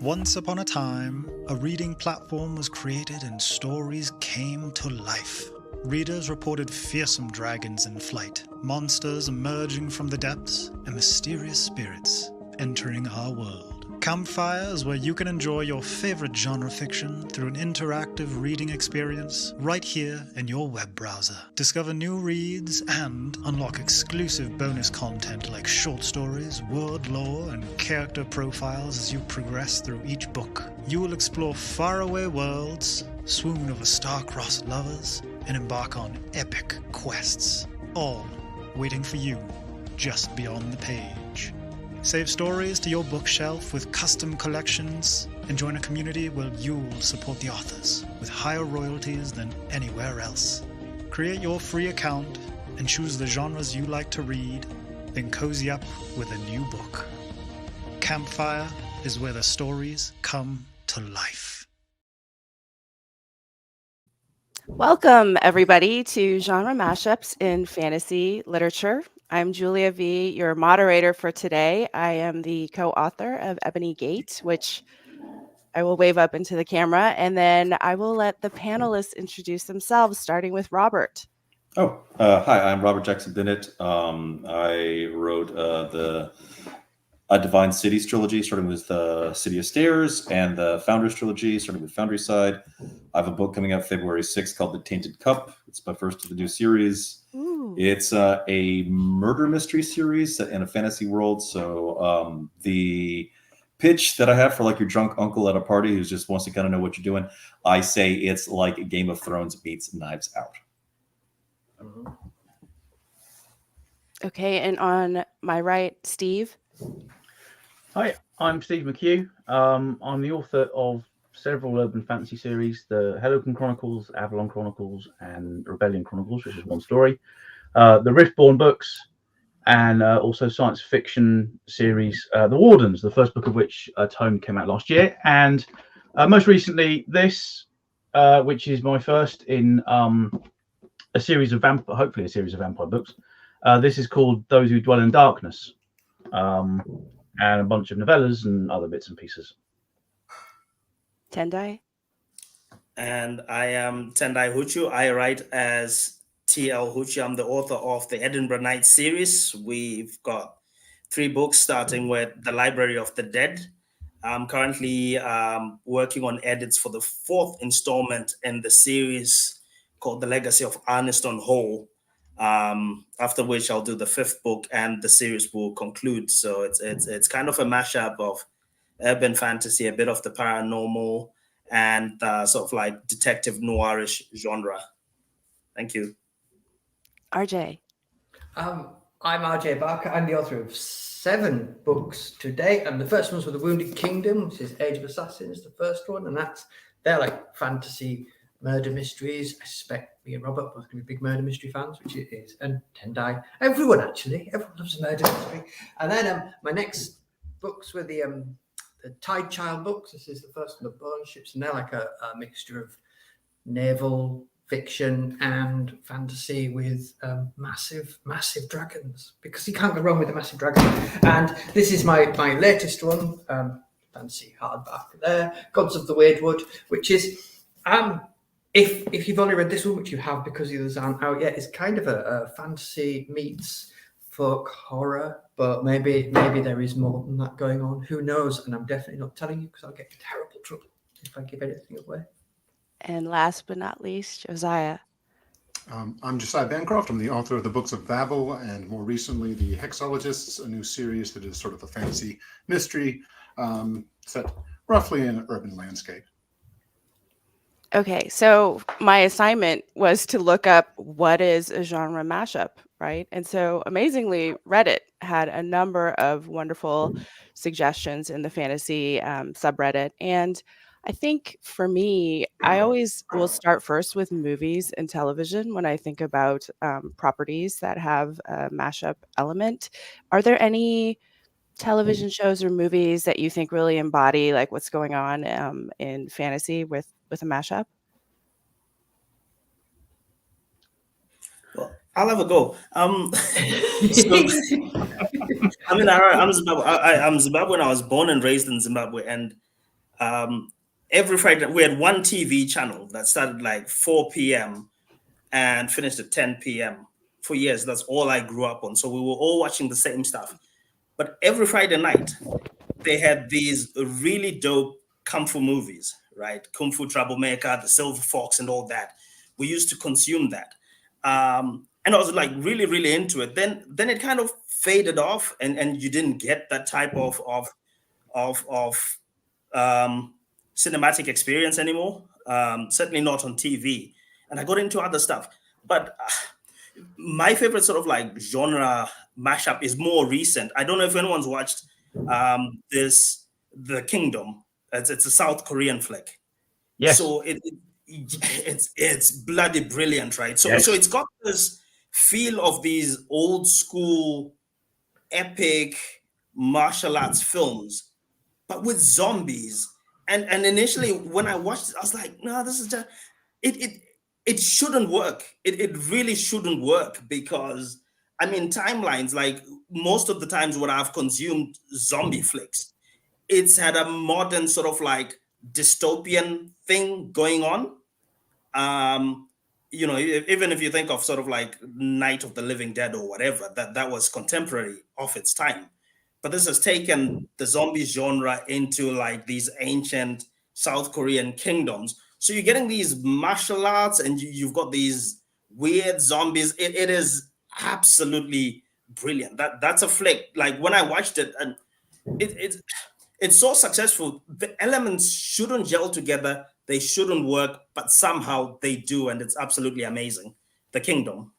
Once upon a time, a reading platform was created and stories came to life. Readers reported fearsome dragons in flight, monsters emerging from the depths, and mysterious spirits entering our world. Campfire is where you can enjoy your favorite genre fiction through an interactive reading experience right here in your web browser. Discover new reads and unlock exclusive bonus content like short stories, world lore, and character profiles as you progress through each book. You will explore faraway worlds, swoon over star-crossed lovers, and embark on epic quests, all waiting for you just beyond the page. Save stories to your bookshelf with custom collections and join a community where you'll support the authors with higher royalties than anywhere else. Create your free account and choose the genres you like to read, then cozy up with a new book. Campfire is where the stories come to life. Welcome, everybody, to Genre Mashups in Fantasy Literature. I'm Julia Vee, your moderator for today. I am the co-author of Ebony Gate, which I will wave up into the camera, and then I will let the panelists introduce themselves, starting with Robert. Hi, I'm Robert Jackson Bennett. I wrote the Divine Cities trilogy, starting with City of Stairs, and the Founders trilogy, starting with Foundry Side. I have a book coming out February 6th called The Tainted Cup. It's my first of the new series. Ooh. It's a murder mystery series set in a fantasy world. So the pitch that I have for like your drunk uncle at a party who just wants to kind of know what you're doing, I say it's like a Game of Thrones meets Knives Out. Okay, and on my right, Steve. Hi, I'm Steve McHugh. I'm the author of several urban fantasy series, the Hellocan Chronicles, Avalon Chronicles, and Rebellion Chronicles, which is one story. The Riftborn books, and also science fiction series, The Wardens, the first book of which Tome came out last year, and most recently this, which is my first in a series of hopefully a series of vampire books. This is called Those Who Dwell in Darkness, and a bunch of novellas and other bits and pieces. Tendai. And I am Tendai Huchu. I write as TL Huchu. I'm the author of the Edinburgh Nights series. We've got 3 books, starting with The Library of the Dead. I'm currently working on edits for the 4th installment in the series called The Legacy of Arniston Hall, after which I'll do the 5th book and the series will conclude. So it's kind of a mashup of urban fantasy, a bit of the paranormal, and sort of like detective noirish genre. Thank you. RJ. I'm RJ Barker. I'm the author of 7 books to date, and the first one's with The Wounded Kingdom, which is Age of Assassins, the first one, and they're like fantasy murder mysteries. I suspect me and Robert both going to be big murder mystery fans, which it is, and Tendai. Everyone loves a murder mystery. And then my next books were the Tide Child books. This is the first of the Burn ships, and they're like a mixture of naval fiction and fantasy with massive dragons, because you can't go wrong with a massive dragon. And this is my latest one, fancy hardback there, Gods of the Wyrdwood, which is if you've only read this one, which you have because the others aren't out yet, it's kind of a fantasy meets folk horror, but maybe there is more than that going on. Who knows? And I'm definitely not telling you because I'll get in terrible trouble if I give anything away. And last but not least, Josiah. I'm Josiah Bancroft. I'm the author of the Books of Babel, and more recently the Hexologists, a new series that is sort of a fantasy mystery set roughly in an urban landscape. Okay, so my assignment was to look up what is a genre mashup, right? And so amazingly, Reddit had a number of wonderful suggestions in the fantasy subreddit. And I think for me, I always will start first with movies and television when I think about properties that have a mashup element. Are there any television shows or movies that you think really embody like what's going on in fantasy with a mashup? Well, I'll have a go. I'm Zimbabwe. I'm Zimbabwean. I was born and raised in Zimbabwe, and Every Friday we had one TV channel that started like 4 p.m. and finished at 10 p.m. For years. That's all I grew up on. So we were all watching the same stuff. But every Friday night, they had these really dope kung fu movies, right? Kung Fu Troublemaker, The Silver Fox, and all that. We used to consume that. And I was like really, really into it. Then it kind of faded off, and you didn't get that type of cinematic experience anymore. Certainly not on TV. And I got into other stuff. But my favorite sort of like genre mashup is more recent. I don't know if anyone's watched The Kingdom. It's a South Korean flick. Yes. So it's bloody brilliant, right? So Yes. so it's got this feel of these old school epic martial arts films, but with zombies. And initially when I watched it, I was like, no, this is just it shouldn't work. It really shouldn't work, because I mean, timelines, like most of the times when I've consumed zombie flicks, it's had a modern sort of like dystopian thing going on. You know, even if you think of sort of like Night of the Living Dead or whatever, that was contemporary of its time. But this has taken the zombie genre into like these ancient South Korean kingdoms. So you're getting these martial arts, and you've got these weird zombies. It is absolutely brilliant. That's a flick. Like when I watched it, and it's so successful. The elements shouldn't gel together. They shouldn't work, but somehow they do, and it's absolutely amazing. The Kingdom.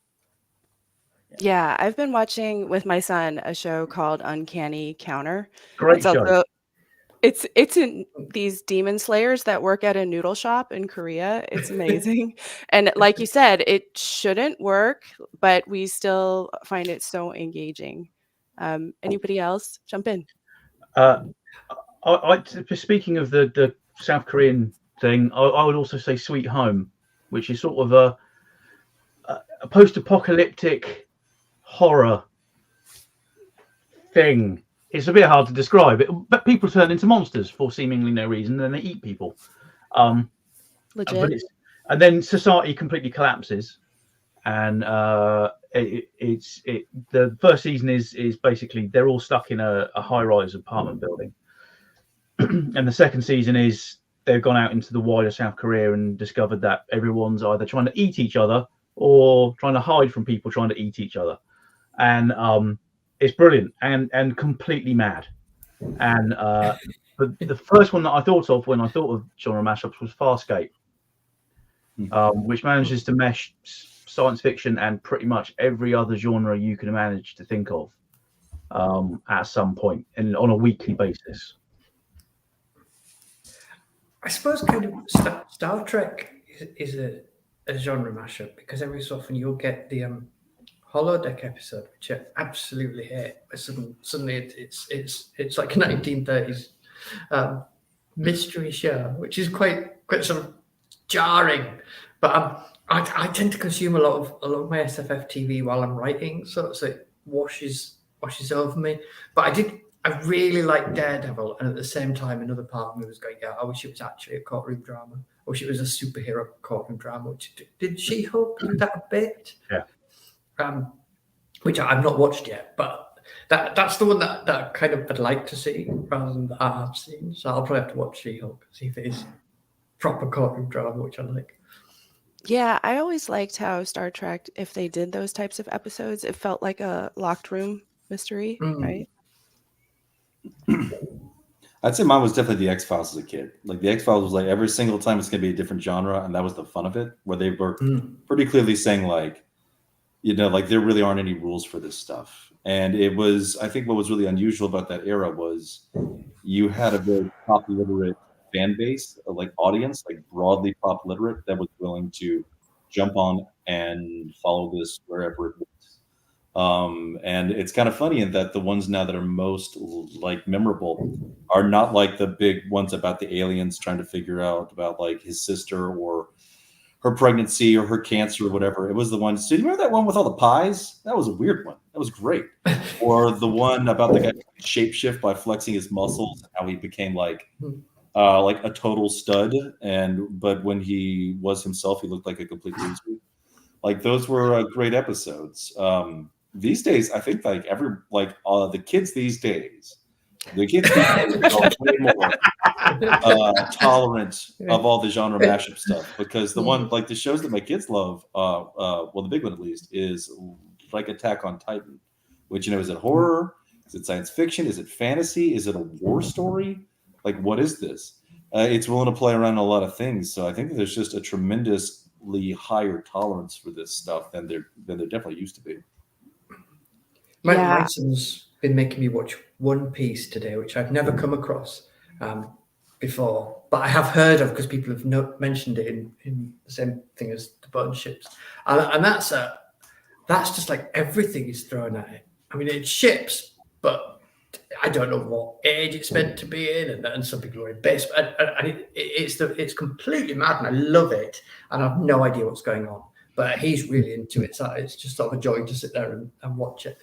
Yeah, I've been watching with my son a show called Uncanny Counter. Great It's show. also it's in these demon slayers that work at a noodle shop in Korea. It's amazing. And like you said, it shouldn't work, but we still find it so engaging. Anybody else jump in? Speaking of the South Korean thing, I would also say Sweet Home, which is sort of a post-apocalyptic horror thing. It's a bit hard to describe it, but people turn into monsters for seemingly no reason, and they eat people. Legit. And then society completely collapses, and the first season is basically they're all stuck in a high-rise apartment building, and the second season is they've gone out into the wider South Korea and discovered that everyone's either trying to eat each other or trying to hide from people trying to eat each other, and it's brilliant and completely mad. And but the first one that I thought of when I thought of genre mashups was Farscape, which manages to mesh science fiction and pretty much every other genre you can manage to think of at some point and on a weekly basis. I suppose kind of Star Trek is a genre mashup, because every so often you'll get the holodeck episode, which I absolutely hate. Suddenly it's like a 1930s mystery show, which is quite sort of jarring. But I tend to consume a lot of my SFF TV while I'm writing, so it washes over me. But I really like Daredevil, and at the same time, another part of me was going, yeah, I wish it was actually a courtroom drama. I wish it was a superhero courtroom drama. Which did She-Hulk do that a bit? Yeah. Which I've not watched yet, but that's the one that kind of I'd like to see rather than that I've seen. So I'll probably have to watch She-Hulk, see if it is proper courtroom drama, which I like. Yeah, I always liked how Star Trek, if they did those types of episodes, it felt like a locked room mystery, right? I'd say mine was definitely the X-Files as a kid. Like the X-Files was like every single time it's going to be a different genre, and that was the fun of it, where they were pretty clearly saying like, you know, like there really aren't any rules for this stuff. And it was, I think what was really unusual about that era was you had a very pop literate fan base, like audience, like broadly pop literate, that was willing to jump on and follow this wherever it went. And it's kind of funny in that the ones now that are most like memorable are not like the big ones about the aliens trying to figure out about like his sister or her pregnancy or her cancer or whatever. It was the ones. Do you remember that one with all the pies? That was a weird one. That was great. Or the one about the guy shapeshift by flexing his muscles and how he became like like a total stud, but when he was himself, he looked like a complete loser. Like those were great episodes. These days, I think like the kids these days are way more tolerant of all the genre mashup stuff, because the one like the shows that my kids love, well, the big one at least, is like Attack on Titan, which, is it horror? Is it science fiction? Is it fantasy? Is it a war story? Like, what is this? It's willing to play around a lot of things. So I think that there's just a tremendously higher tolerance for this stuff than there definitely used to be. My son's been making me watch One Piece today, which I've never come across before, but I have heard of because people have mentioned it in the same thing as the button ships, and that's just like everything is thrown at it. I mean, it's ships, but I don't know what age it's meant to be in, and some people are in base, and it's completely mad, and I love it, and I have no idea what's going on. But he's really into it, so it's just sort of a joy to sit there and watch it.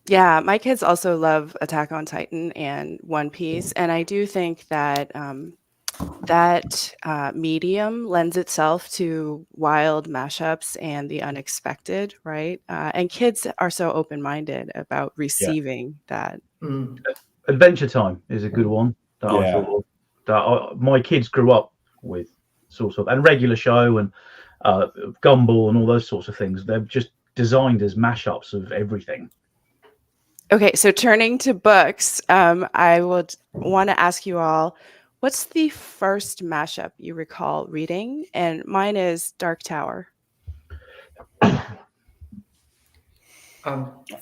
Yeah, my kids also love Attack on Titan and One Piece, and I do think that medium lends itself to wild mashups and the unexpected, right? And kids are so open-minded about receiving that. Adventure Time is a good one that I thought that my kids grew up with, sort of, and Regular Show and Gumball and all those sorts of things. They're just designed as mashups of everything. Okay, so turning to books, I would want to ask you all, what's the first mashup you recall reading? And mine is Dark Tower.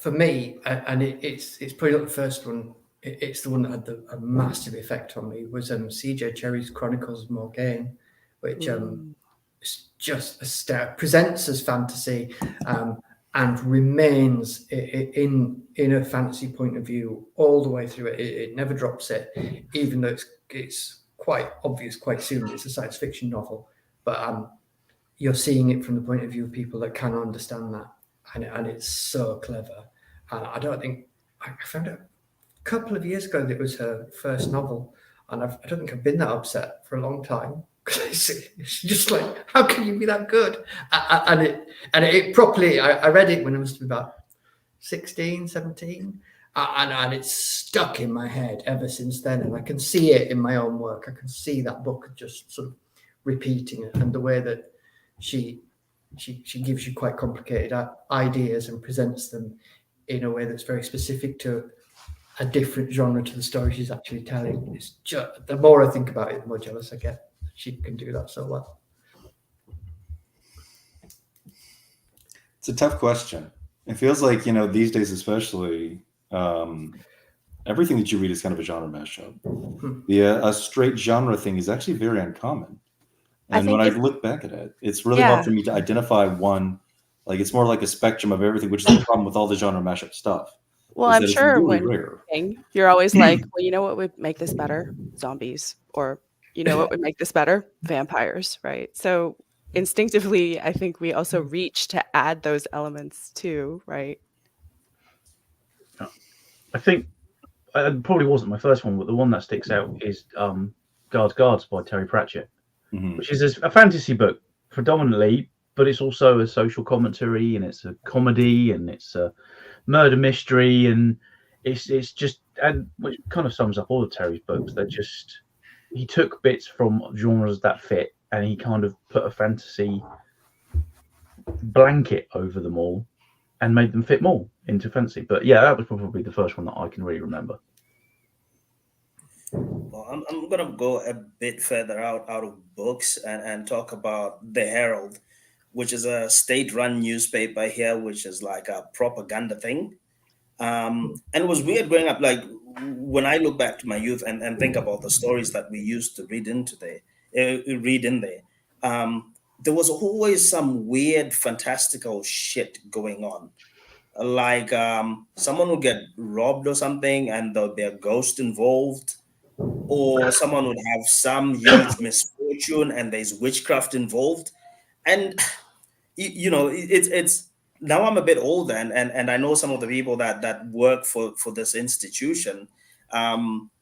For me, and it's probably not the first one, it's the one that had a massive effect on me, was C.J. Cherryh's Chronicles of Morgaine, which is just presents as fantasy and remains in a fantasy point of view all the way through it. It never drops it, even though it's quite obvious quite soon it's a science fiction novel. But you're seeing it from the point of view of people that can understand that. And it's so clever. And I found out a couple of years ago that it was her first novel. And I don't think I've been that upset for a long time. It's just like, how can you be that good? And it properly, I read it when I was about 16, 17. And it's stuck in my head ever since then. And I can see it in my own work. I can see that book just sort of repeating it, and the way that she gives you quite complicated ideas and presents them in a way that's very specific to a different genre to the story she's actually telling. It's just, the more I think about it, the more jealous I get. She can do that so well. It's a tough question. It feels like, these days especially, everything that you read is kind of a genre mashup. A straight genre thing is actually very uncommon. And when I look back at it, it's really hard for me to identify one. Like, it's more like a spectrum of everything, which is the problem with all the genre mashup stuff. Well, I'm sure really when you're always like, well, you know what would make this better? Zombies. Or, you know what would make this better? Vampires, right? So instinctively, I think we also reach to add those elements too, right? I think it probably wasn't my first one, but the one that sticks out is Guards by Terry Pratchett. Which is a fantasy book predominantly, but it's also a social commentary, and it's a comedy, and it's a murder mystery, and it's just, and which kind of sums up all of Terry's books. He took bits from genres that fit, and he kind of put a fantasy blanket over them all and made them fit more into fantasy. But yeah, that was probably the first one that I can really remember. Well, I'm going to go a bit further out of books and talk about The Herald, which is a state-run newspaper here, which is like a propaganda thing. And it was weird growing up. Like, when I look back to my youth and think about the stories that we used to read in there, there was always some weird, fantastical shit going on. Like someone would get robbed or something, and there'll be a ghost involved. Or someone would have some huge misfortune and there's witchcraft involved. And, it's now I'm a bit older and I know some of the people that work for this institution.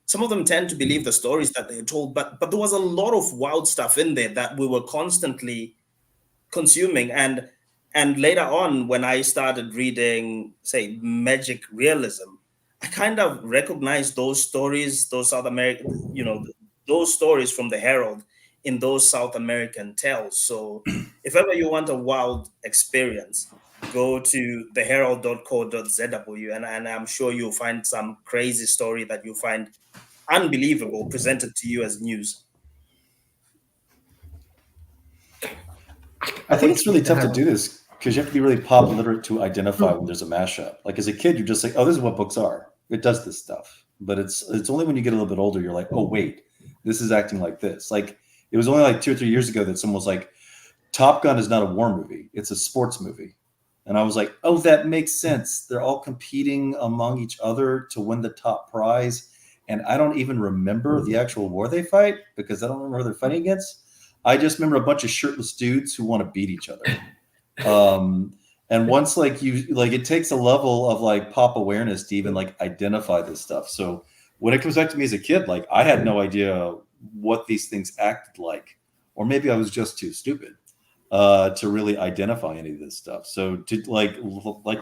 some of them tend to believe the stories that they're told, but there was a lot of wild stuff in there that we were constantly consuming. And later on, when I started reading, say, magic realism, I kind of recognized those stories, those South American, those stories from the Herald in those South American tales. So if ever you want a wild experience, go to theherald.co.zw, and I'm sure you'll find some crazy story that you find unbelievable presented to you as news. I think it's really tough to do this because you have to be really pop literate to identify when there's a mashup. Like as a kid, you're just like, oh, this is what books are. It does this stuff. But it's only when you get a little bit older, you're like, oh, wait, this is acting like this. Like it was only like 2 or 3 years ago that someone was like, Top Gun is not a war movie. It's a sports movie. And I was like, oh, that makes sense. They're all competing among each other to win the top prize. And I don't even remember the actual war they fight because I don't remember who they're fighting against. I just remember a bunch of shirtless dudes who want to beat each other. And once it takes a level of like pop awareness to even like identify this stuff. So when it comes back to me as a kid, like I had no idea what these things acted like, or maybe I was just too stupid to really identify any of this stuff. So to like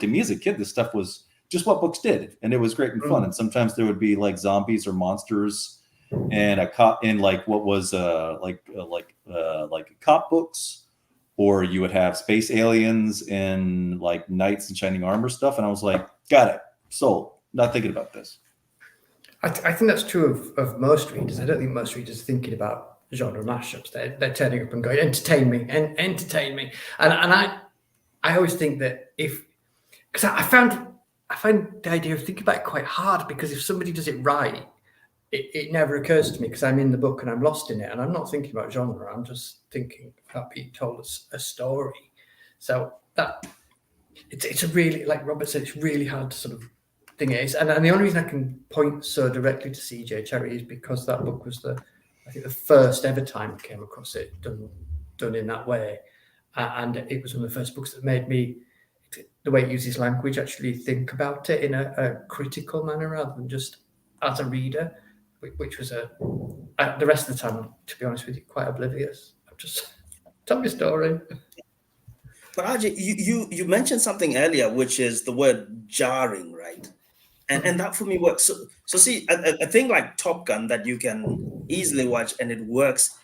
to me as a kid, this stuff was just what books did, and it was great and fun. And sometimes there would be like zombies or monsters and a cop in like what was like cop books, or you would have space aliens in like knights and shining armor stuff. And I was like, got it, sold. Not thinking about this. I think that's true of most readers. I don't think most readers are thinking about genre mashups. They're turning up and going, entertain me. And I always think that because I find the idea of thinking about it quite hard, because if somebody does it right, it never occurs to me because I'm in the book and I'm lost in it, and I'm not thinking about genre. I'm just thinking about being told a story. So that it's a really, like Robert said, it's really hard to sort of thing is, and the only reason I can point so directly to CJ Cherryh is because that book was the first ever time I came across it done in that way, and it was one of the first books that made me, the way it uses language, actually think about it in a critical manner rather than just as a reader, which was the rest of the time, to be honest with you, quite oblivious. I'm just tell me a story. But Ajay, you mentioned something earlier, which is the word jarring, right? And that for me works. So see, a thing like Top Gun that you can easily watch and it works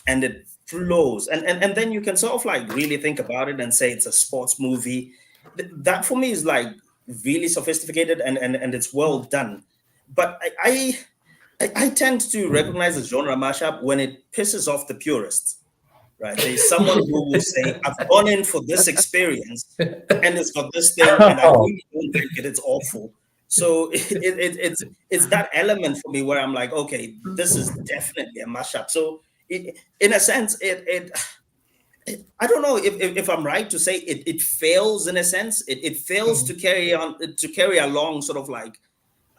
and it flows. And then you can sort of like really think about it and say it's a sports movie. That for me is like really sophisticated and it's well done. But I tend to recognize a genre mashup when it pisses off the purists. Right, there's someone who will say, "I've gone in for this experience, and it's got this thing, and I really don't like it. It's awful." So it's that element for me where I'm like, okay, this is definitely a mashup. So in a sense, I don't know if I'm right to say it fails in a sense. It fails to carry along sort of like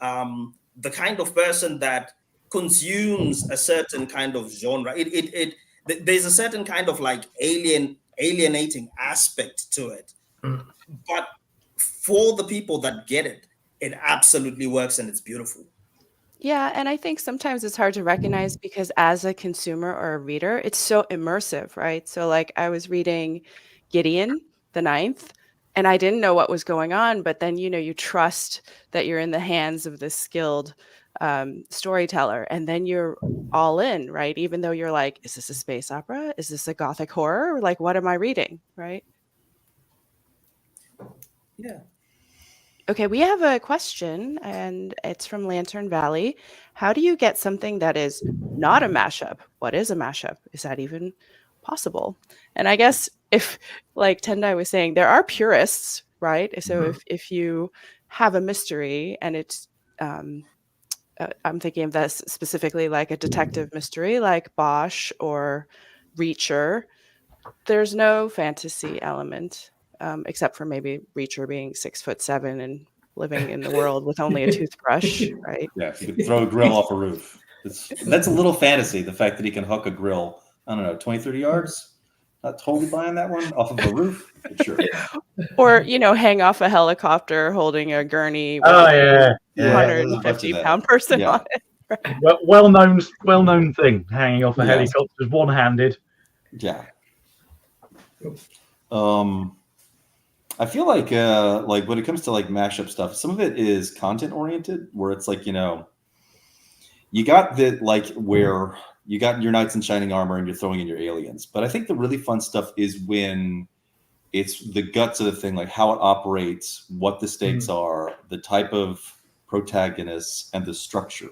the kind of person that consumes a certain kind of genre. There's a certain kind of like alienating aspect to it. But for the people that get it, it absolutely works and it's beautiful. Yeah, and I think sometimes it's hard to recognize because as a consumer or a reader, it's so immersive, right? So like I was reading Gideon, the Ninth, and I didn't know what was going on, but then, you trust that you're in the hands of this skilled storyteller, and then you're all in, right? Even though you're like, is this a space opera? Is this a gothic horror? Like, what am I reading, right? Yeah. Okay, we have a question, and it's from Lantern Valley. How do you get something that is not a mashup? What is a mashup? Is that even possible? And I guess if, like Tendai was saying, there are purists, right? So if you have a mystery and it's, I'm thinking of that specifically like a detective mystery like Bosch or Reacher, there's no fantasy element. Except for maybe Reacher being 6'7" and living in the world with only a toothbrush, right? Yeah, you can throw a grill off a roof. That's a little fantasy, the fact that he can hook a grill, I don't know, 20, 30 yards. Not totally buying that one off of a roof, but sure. Or, hang off a helicopter holding a gurney with a 150-pound person on it. well-known thing, hanging off a Yes. helicopter, one-handed. Yeah. I feel like when it comes to like mashup stuff, some of it is content oriented, where it's like, you know, you got the like where you got your knights in shining armor and you're throwing in your aliens. But I think the really fun stuff is when it's the guts of the thing, like how it operates, what the stakes are, the type of protagonists, and the structure.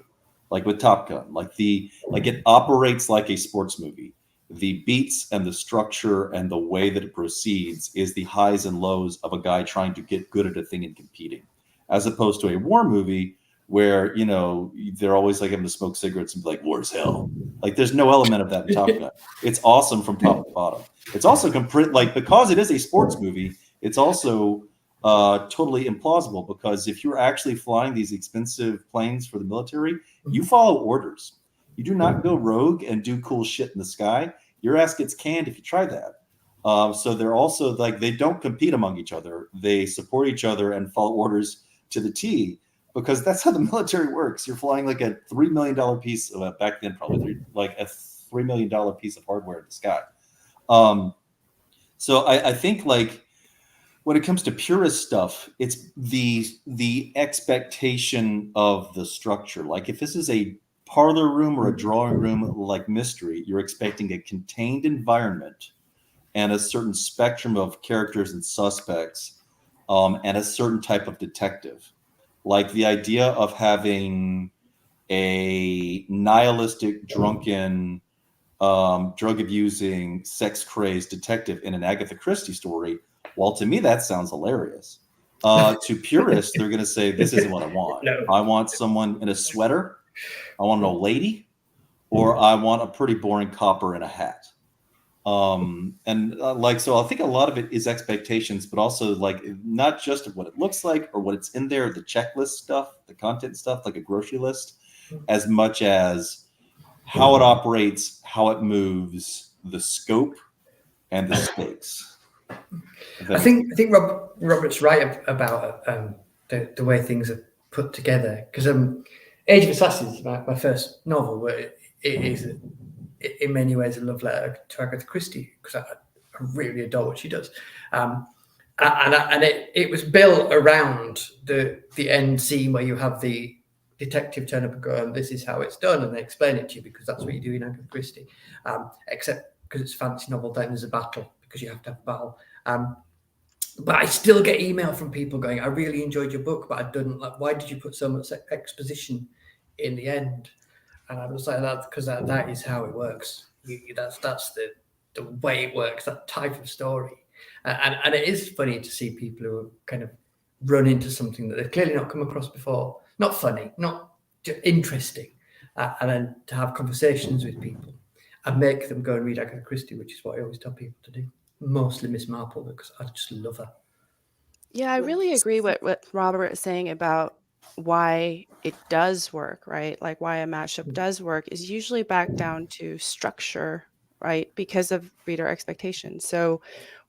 Like with Top Gun, like it operates like a sports movie. The beats and the structure and the way that it proceeds is the highs and lows of a guy trying to get good at a thing and competing, as opposed to a war movie where, you know, they're always like having to smoke cigarettes and be like, war's hell. Like there's no element of that in Top Gun. It's awesome from top to bottom. It's also like, because it is a sports movie, it's also totally implausible, because if you're actually flying these expensive planes for the military, you follow orders. You do not go rogue and do cool shit in the sky. Your ass gets canned if you try that. So they're also like, they don't compete among each other. They support each other and follow orders to the T, because that's how the military works. You're flying like a $3 million piece of, back then probably like a $3 million piece of hardware in the sky. So I think like when it comes to purist stuff, it's the expectation of the structure. Like if this is a parlor room or a drawing room like mystery, you're expecting a contained environment and a certain spectrum of characters and suspects, and a certain type of detective. Like the idea of having a nihilistic, drunken, drug-abusing, sex-crazed detective in an Agatha Christie story, well, to me, that sounds hilarious. To purists, they're going to say, this isn't what I want. No. I want someone in a sweater. I want an old lady, or I want a pretty boring copper in a hat. So I think a lot of it is expectations, but also like not just of what it looks like or what it's in there, the checklist stuff, the content stuff, like a grocery list, as much as how it operates, how it moves, the scope, and the stakes. I think Robert's right about the way things are put together, because Age of Assassins, my first novel, where it is in many ways a love letter to Agatha Christie, because I really adore what she does, and it was built around the end scene where you have the detective turn up and go, and this is how it's done, and they explain it to you because that's what you do in Agatha Christie, except because it's a fantasy novel, then there's a battle because you have to have a battle. But I still get email from people going, I really enjoyed your book, but I didn't like, why did you put so much exposition in the end? And I was like, that because that is how it works. That's the way it works, that type of story. And it is funny to see people who kind of run into something that they've clearly not come across before. Not funny, not just interesting. And then to have conversations with people and make them go and read Agatha Christie, which is what I always tell people to do. Mostly Miss Marple, because I just love her. Yeah, I really agree with what Robert is saying about why it does work, right? Like why a mashup does work is usually back down to structure, right? Because of reader expectations. So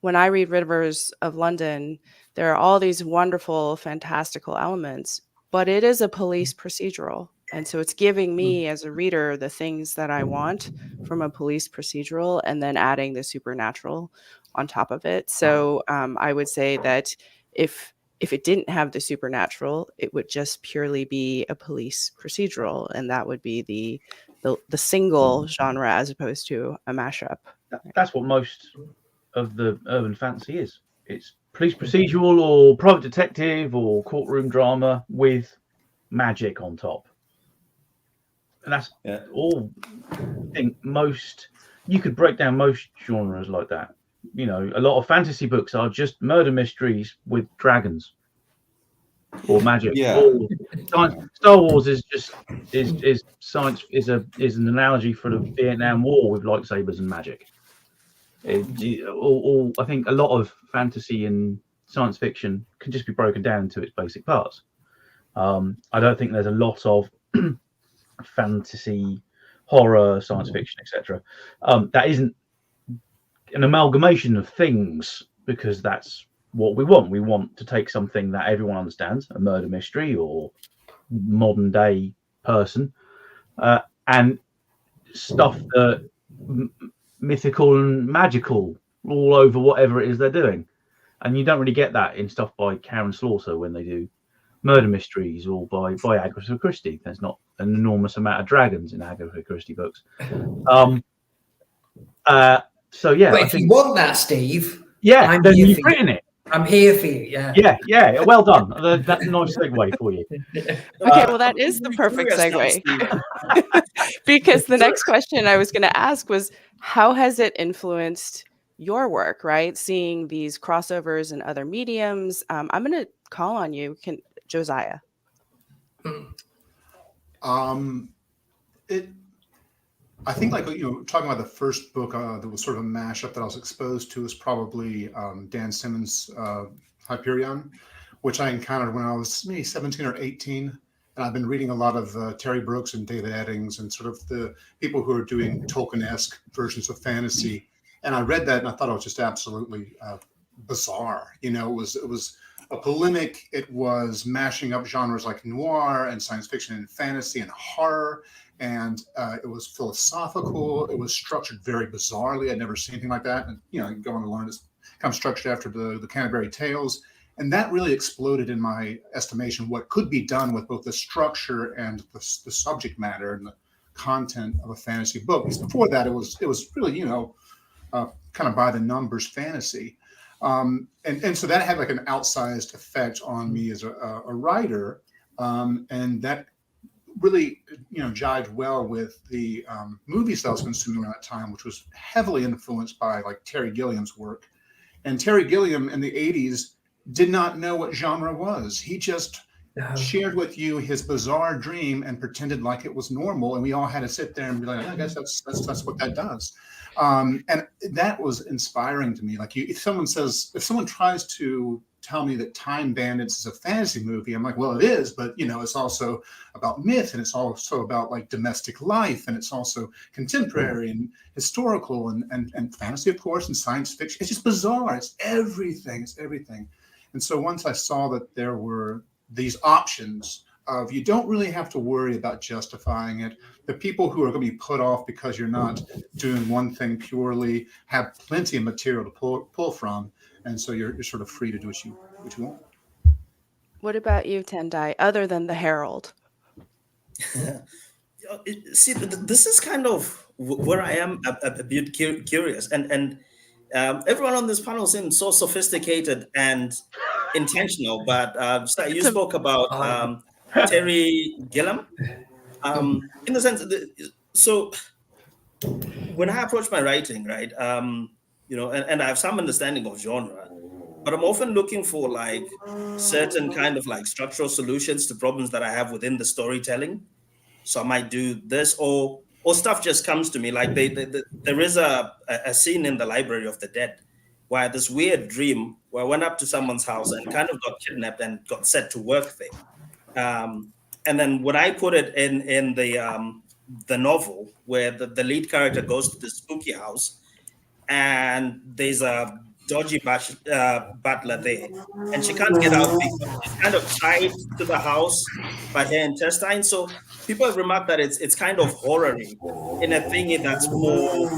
when I read Rivers of London, there are all these wonderful, fantastical elements, but it is a police procedural. And so it's giving me as a reader the things that I want from a police procedural, and then adding the supernatural on top of it. So I would say that if it didn't have the supernatural, it would just purely be a police procedural, and that would be the single genre as opposed to a mashup. That's what most of the urban fantasy is. It's police procedural or private detective or courtroom drama with magic on top. And that's all. I think you could break down most genres like that. You know, a lot of fantasy books are just murder mysteries with dragons or magic. Yeah. Or Star Wars is science is an analogy for the Vietnam War with lightsabers and magic. I think a lot of fantasy and science fiction can just be broken down into its basic parts. I don't think there's a lot of fantasy, horror, science fiction, etc. That isn't an amalgamation of things, because that's what we want. We want to take something that everyone understands, a murder mystery or modern day person, and stuff that mythical and magical all over whatever it is they're doing. And you don't really get that in stuff by Karen Slaughter when they do murder mysteries, or by Agatha Christie. There's not an enormous amount of dragons in Agatha Christie books. So yeah, but if you want that, Steve, yeah, then you've written it. I'm here for you. Yeah. Well done. That's a nice segue for you. Okay, well, that is the perfect segue. Because the next question I was going to ask was, how has it influenced your work, right? Seeing these crossovers in other mediums. I'm going to call on you, Josiah. I think, like, talking about the first book that was sort of a mashup that I was exposed to is probably Dan Simmons' Hyperion, which I encountered when I was maybe 17 or 18. And I've been reading a lot of Terry Brooks and David Eddings and sort of the people who are doing Tolkien-esque versions of fantasy. And I read that and I thought it was just absolutely bizarre. It was a polemic. It was mashing up genres like noir and science fiction and fantasy and horror. And it was philosophical. It was structured very bizarrely. I'd never seen anything like that. And, go on to learn it's kind of structured after the Canterbury Tales. And that really exploded in my estimation what could be done with both the structure and the subject matter and the content of a fantasy book. Because before that, it was really, kind of by the numbers fantasy. And so that had like an outsized effect on me as a writer. And that really, jived well with the movies that I was consuming at that time, which was heavily influenced by like Terry Gilliam's work. And Terry Gilliam in the 80s did not know what genre was. He just shared with you his bizarre dream and pretended like it was normal. And we all had to sit there and be like, I guess that's what that does. And that was inspiring to me. Like if someone tries to tell me that Time Bandits is a fantasy movie, I'm like, well, it is, but it's also about myth, and it's also about like domestic life, and it's also contemporary and historical and fantasy, of course, and science fiction. It's just bizarre. It's everything. And so once I saw that there were these options of, you don't really have to worry about justifying it. The people who are going to be put off because you're not doing one thing purely have plenty of material to pull from. And so you're sort of free to do what you want. What about you, Tendai, other than the Herald? See, this is kind of where I am a bit curious. And everyone on this panel seems so sophisticated and intentional. But you spoke about Terry Gilliam. In the sense, so when I approach my writing, right, and I have some understanding of genre, but I'm often looking for like certain kind of like structural solutions to problems that I have within the storytelling. So I might do this, or stuff just comes to me. Like there is a scene in the Library of the Dead where I had this weird dream where I went up to someone's house and kind of got kidnapped and got set to work there. And then when I put it in the novel, where the lead character goes to the spooky house, and there's a dodgy butler there, and she can't get out because she's kind of tied to the house by her intestines. So people have remarked that it's kind of horror-y in a thingy that's more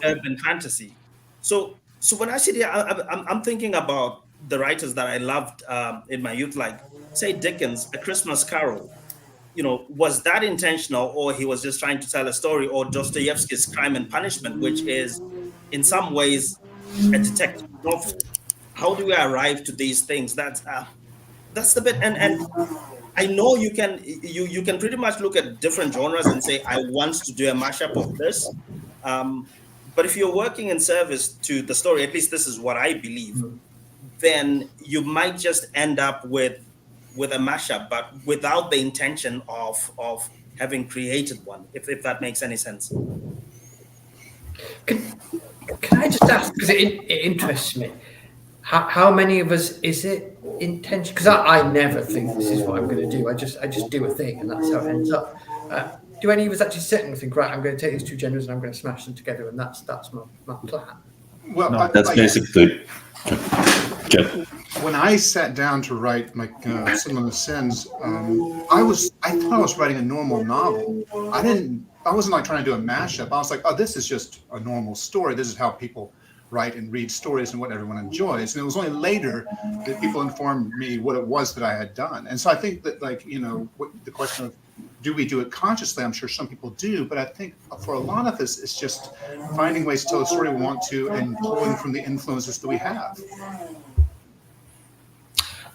urban fantasy. So when I sit here, I'm thinking about the writers that I loved in my youth, like say Dickens, A Christmas Carol. Was that intentional, or he was just trying to tell a story? Or Dostoevsky's Crime and Punishment, which is in some ways a detective novel. How do we arrive to these things? That's the bit. And I know you can pretty much look at different genres and say, I want to do a mashup of this. But if you're working in service to the story, at least this is what I believe, then you might just end up with a mashup, but without the intention of having created one, if that makes any sense. Can I just ask, because it interests me, how many of us is it intention? Because I never think this is what I'm going to do. I just do a thing, and that's how it ends up. Do any of us actually sit and think, right, I'm going to take these two genres and I'm going to smash them together, and that's my plan? Well, no, that's basically good. when I sat down to write my Senlin Ascends, I thought I was writing a normal novel. I wasn't like trying to do a mashup. I was like, oh, this is just a normal story. This is how people write and read stories and what everyone enjoys. And it was only later that people informed me what it was that I had done. And so I think that, like, you know, the question of, do we do it consciously? I'm sure some people do, but I think for a lot of us, it's just finding ways to tell a story we want to and pulling from the influences that we have.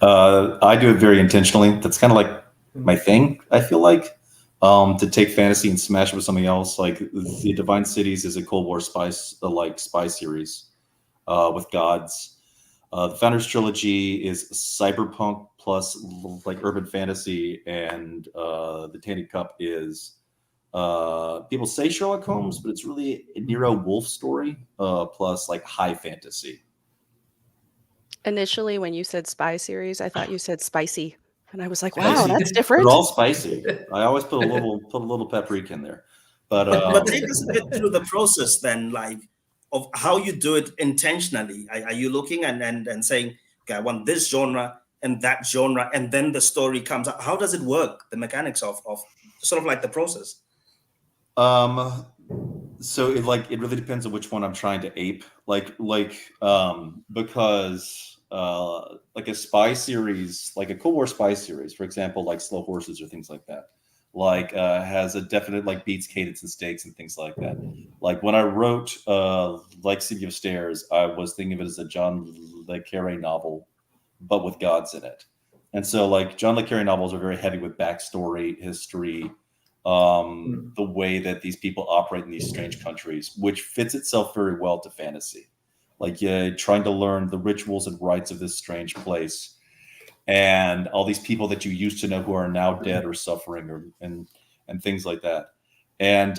I do it very intentionally. That's kind of like my thing, I feel like, to take fantasy and smash it with something else. Like the Divine Cities is a Cold War spy series with gods. The Founders Trilogy is cyberpunk plus like urban fantasy, and the Tainted Cup is people say Sherlock Holmes, but it's really a Nero Wolfe story plus like high fantasy. Initially, when you said spy series, I thought you said spicy, and I was like, "Wow, that's different." They're all spicy. I always put a little paprika in there, but take us a bit through the process then, like of how you do it intentionally. Are you looking and saying, "Okay, I want this genre and that genre," and then the story comes out? How does it work? The mechanics of sort of like the process. So it really depends on which one I'm trying to ape. Because like a spy series, like a Cold War spy series, for example, like Slow Horses or things like that, has a definite like beats, cadence, and stakes and things like that. Like when I wrote like City of Stairs, I was thinking of it as a John le Carré novel, but with gods in it. And so like John le Carré novels are very heavy with backstory, history, the way that these people operate in these strange countries, which fits itself very well to fantasy. Like trying to learn the rituals and rites of this strange place, and all these people that you used to know who are now dead or suffering, and things like that. And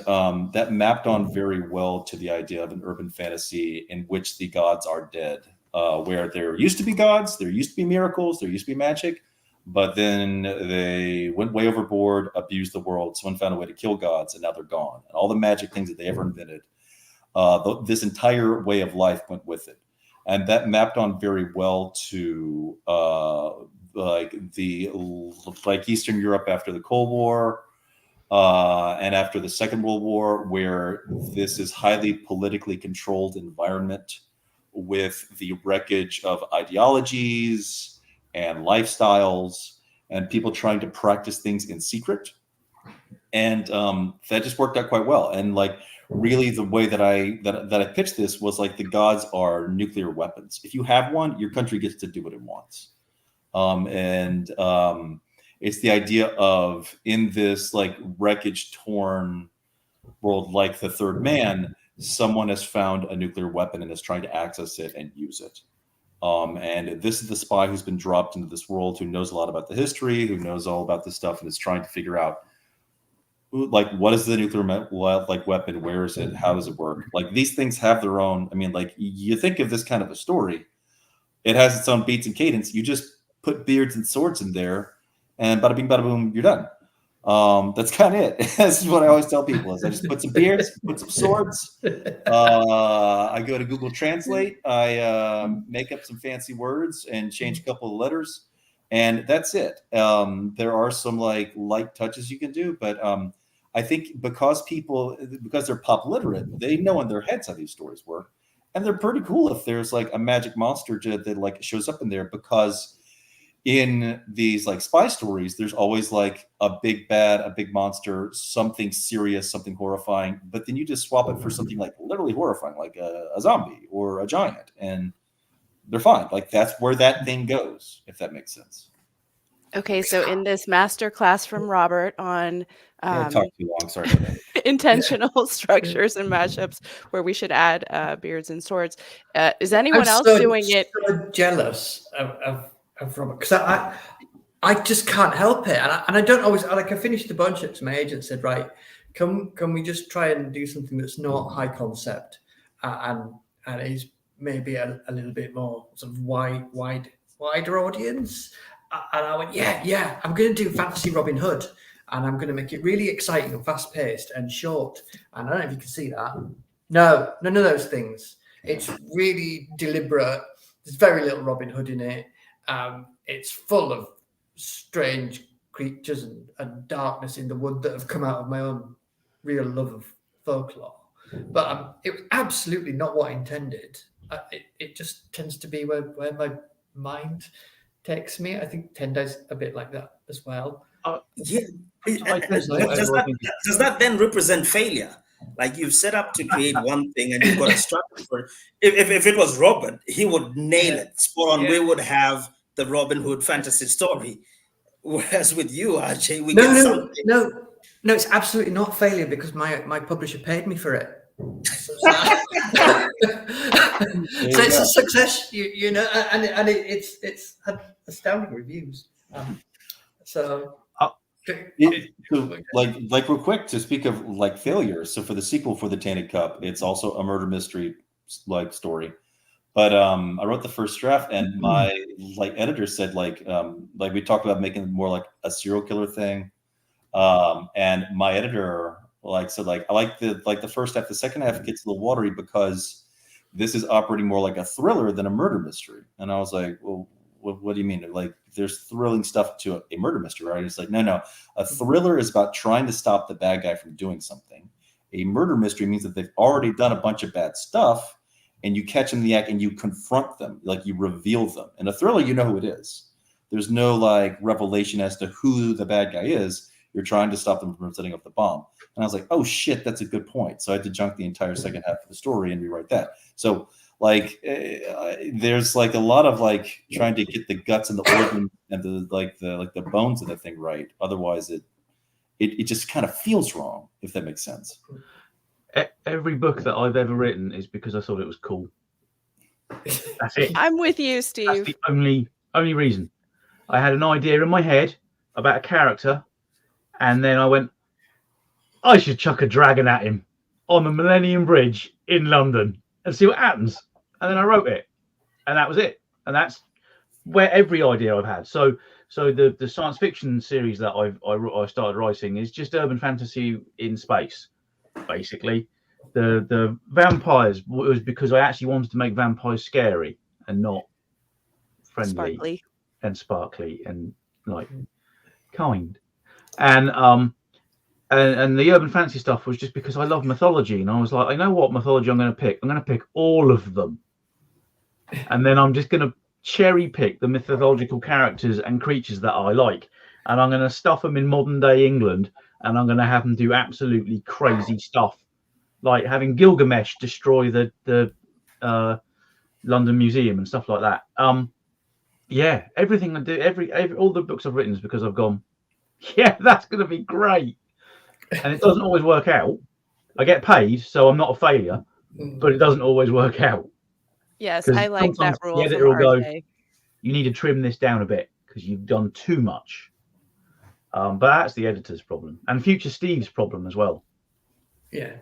that mapped on very well to the idea of an urban fantasy in which the gods are dead, where there used to be gods, there used to be miracles, there used to be magic, but then they went way overboard, abused the world. Someone found a way to kill gods, and now they're gone. And all the magic things that they ever invented, this entire way of life went with it. And that mapped on very well to like Eastern Europe after the Cold War, and after the Second World War, where this is highly politically controlled environment with the wreckage of ideologies and lifestyles and people trying to practice things in secret. And that just worked out quite well. And like really the way that I pitched this was like the gods are nuclear weapons. If you have one, your country gets to do what it wants. It's the idea of, in this like wreckage torn world, like the Third Man, someone has found a nuclear weapon and is trying to access it and use it. And this is the spy who's been dropped into this world, who knows a lot about the history, who knows all about this stuff, and is trying to figure out, like, what is the nuclear weapon? Where is it? How does it work? Like, these things have their own. I mean, like, you think of this kind of a story, it has its own beats and cadence. You just put beards and swords in there, and bada bing, bada boom, you're done. That's kind of it. This is what I always tell people: is I just put some beards, put some swords. I go to Google Translate. I make up some fancy words and change a couple of letters, and that's it. There are some like light touches you can do, but I think because they're pop literate, they know in their heads how these stories work, and they're pretty cool if there's like a magic monster that like shows up in there, because in these like spy stories, there's always like a big bad, a big monster, something serious, something horrifying, but then you just swap it for something like literally horrifying, like a zombie or a giant, and they're fine. Like, that's where that thing goes, if that makes sense. Okay, so in this master class from Robert on I talked too long, sorry about that. intentional structures and mashups, where we should add beards and swords, is anyone else doing it? I'm so jealous of Robert, because I just can't help it, and I don't always like. I finished a bunch up to my agent, said, right, can we just try and do something that's not high concept and is maybe a little bit more sort of wider audience. And I went, yeah, I'm going to do fantasy Robin Hood, and I'm going to make it really exciting and fast paced and short. And I don't know if you can see that. No, none of those things. It's really deliberate. There's very little Robin Hood in it. It's full of strange creatures and darkness in the wood that have come out of my own real love of folklore. But it was absolutely not what I intended. It just tends to be where my mind takes me. I think Tendai's a bit like that as well. Yeah. Does that then represent failure? Like you've set up to create one thing and you've got a structure for it. If it was Robert, he would nail it. Spot on. Yeah. We would have the Robin Hood fantasy story. Whereas with you, RJ, we get something. No, it's absolutely not failure because my publisher paid me for it. So it's a success, you know, and it's had astounding reviews. Like real quick to speak of like failures. So for the sequel for the Tainted Cup, it's also a murder mystery like story. But I wrote the first draft, and my editor said like we talked about making it more like a serial killer thing, and my editor said I like the first half. The second half gets a little watery because this is operating more like a thriller than a murder mystery. And I was like, well, what do you mean? Like there's thrilling stuff to a murder mystery, right? It's like no, a thriller is about trying to stop the bad guy from doing something. A murder mystery means that they've already done a bunch of bad stuff. And you catch them in the act and you confront them, like you reveal them. In a thriller, you know who it is. There's no like revelation as to who the bad guy is. You're trying to stop them from setting up the bomb. And I was like, oh shit, that's a good point. So I had to junk the entire second half of the story and rewrite that. So like there's like a lot of like trying to get the guts and the organ and the bones of the thing right. Otherwise it just kind of feels wrong, if that makes sense. Every book that I've ever written is because I thought it was cool. That's it. I'm with you, Steve. That's the only reason. I had an idea in my head about a character, and then I went, I should chuck a dragon at him on the Millennium Bridge in London and see what happens. And then I wrote it, and that was it. And that's where every idea I've had. So the science fiction series that I started writing is just urban fantasy in space. Basically, the vampires was because I actually wanted to make vampires scary and not friendly and sparkly and like kind. And the urban fantasy stuff was just because I love mythology, and I was like, I know what mythology I'm going to pick. I'm going to pick all of them, and then I'm just going to cherry pick the mythological characters and creatures that I like, and I'm going to stuff them in modern day England. And I'm going to have them do absolutely crazy stuff, like having Gilgamesh destroy the London Museum and stuff like that. Yeah, everything I do, all the books I've written is because I've gone, yeah, that's going to be great. And it doesn't always work out. I get paid, so I'm not a failure, but it doesn't always work out. Yes, I like that rule. The editor will go, you need to trim this down a bit because you've done too much. But that's the editor's problem and future Steve's problem as well. Yeah.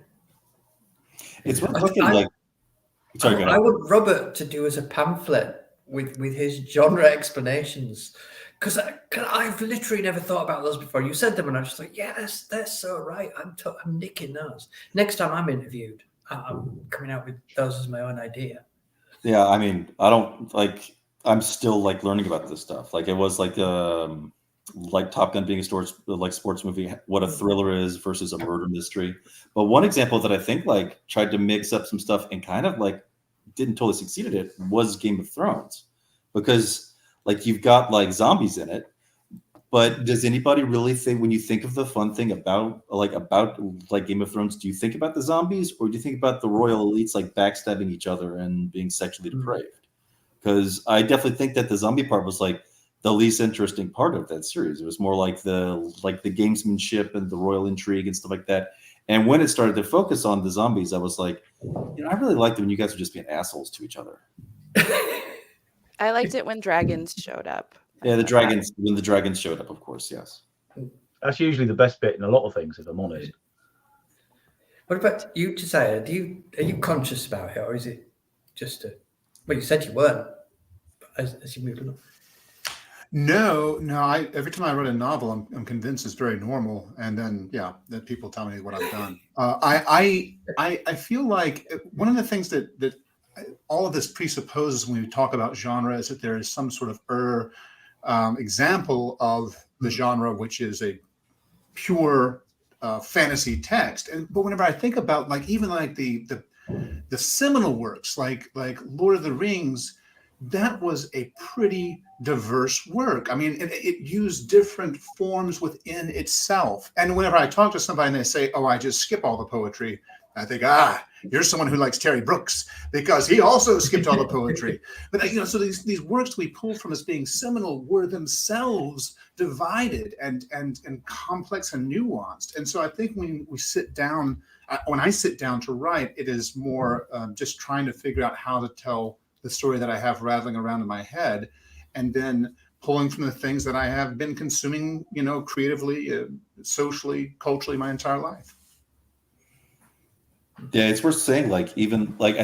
It's looking like. Sorry, I want Robert to do as a pamphlet with his genre explanations, because I've literally never thought about those before. You said them, and I was just like, yeah, they're so right. I'm nicking those. Next time I'm interviewed, I'm coming out with those as my own idea. Yeah, I mean, I'm still like learning about this stuff. Like it was like Top Gun being a sports movie, what a thriller is versus a murder mystery. But one example that I think like tried to mix up some stuff and kind of like didn't totally succeed at it was Game of Thrones, because like you've got like zombies in it, but does anybody really think, when you think of the fun thing about Game of Thrones, do you think about the zombies, or do you think about the royal elites like backstabbing each other and being sexually depraved? Because I definitely think that the zombie part was like the least interesting part of that series. It was more like the gamesmanship and the royal intrigue and stuff like that. And when it started to focus on the zombies, I was like, I really liked it when you guys were just being assholes to each other. I liked it when dragons showed up. Yeah, when the dragons showed up, of course, yes. That's usually the best bit in a lot of things, if I'm honest. What about you, Josiah? Are you conscious about it, or is it just well, you said you weren't as you moved along? No. Every time I write a novel, I'm convinced it's very normal, and then that people tell me what I've done. I feel like one of the things that all of this presupposes when we talk about genre is that there is some sort of example of the genre, which is a pure fantasy text. But whenever I think about even the seminal works like Lord of the Rings, that was a pretty diverse work. I mean, it used different forms within itself. And whenever I talk to somebody and they say, "Oh, I just skip all the poetry," I think, you're someone who likes Terry Brooks because he also skipped all the poetry. But so these works we pull from as being seminal were themselves divided and complex and nuanced. And so I think when we sit down, when I sit down to write, it is more just trying to figure out how to tell the story that I have rattling around in my head, and then pulling from the things that I have been consuming, creatively, socially, culturally, my entire life. Yeah, it's worth saying, I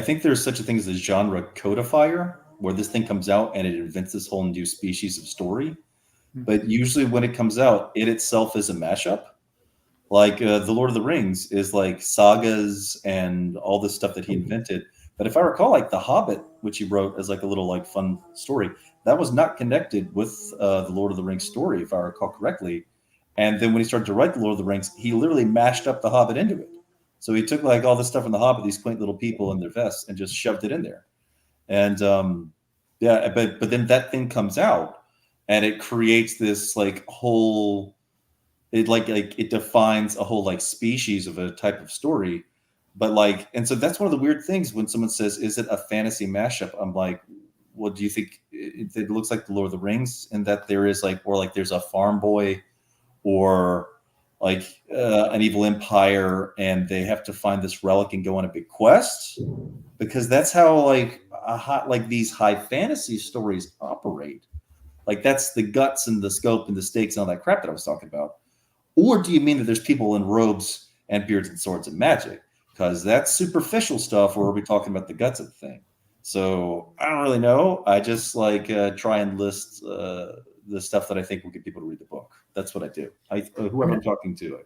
think there's such a thing as a genre codifier, where this thing comes out and it invents this whole new species of story. But usually when it comes out, it itself is a mashup. The Lord of the Rings is sagas and all this stuff that he invented. But if I recall, The Hobbit, which he wrote as a little fun story, that was not connected with the Lord of the Rings story, if I recall correctly. And then when he started to write the Lord of the Rings, he literally mashed up the Hobbit into it. So he took all this stuff in the Hobbit, these quaint little people in their vests, and just shoved it in there. And but then that thing comes out, and it creates this whole. It defines a whole species of a type of story. But and so that's one of the weird things when someone says, "Is it a fantasy mashup?" I'm like, "Well, do you think it looks like the Lord of the Rings, and that there is there's a farm boy, or an evil empire, and they have to find this relic and go on a big quest?" Because that's how these high fantasy stories operate. That's the guts and the scope and the stakes and all that crap that I was talking about. Or do you mean that there's people in robes and beards and swords and magic? Because that's superficial stuff, or are we talking about the guts of the thing? So I don't really know. I just try and list the stuff that I think will get people to read the book. That's what I do. Whoever I'm talking to.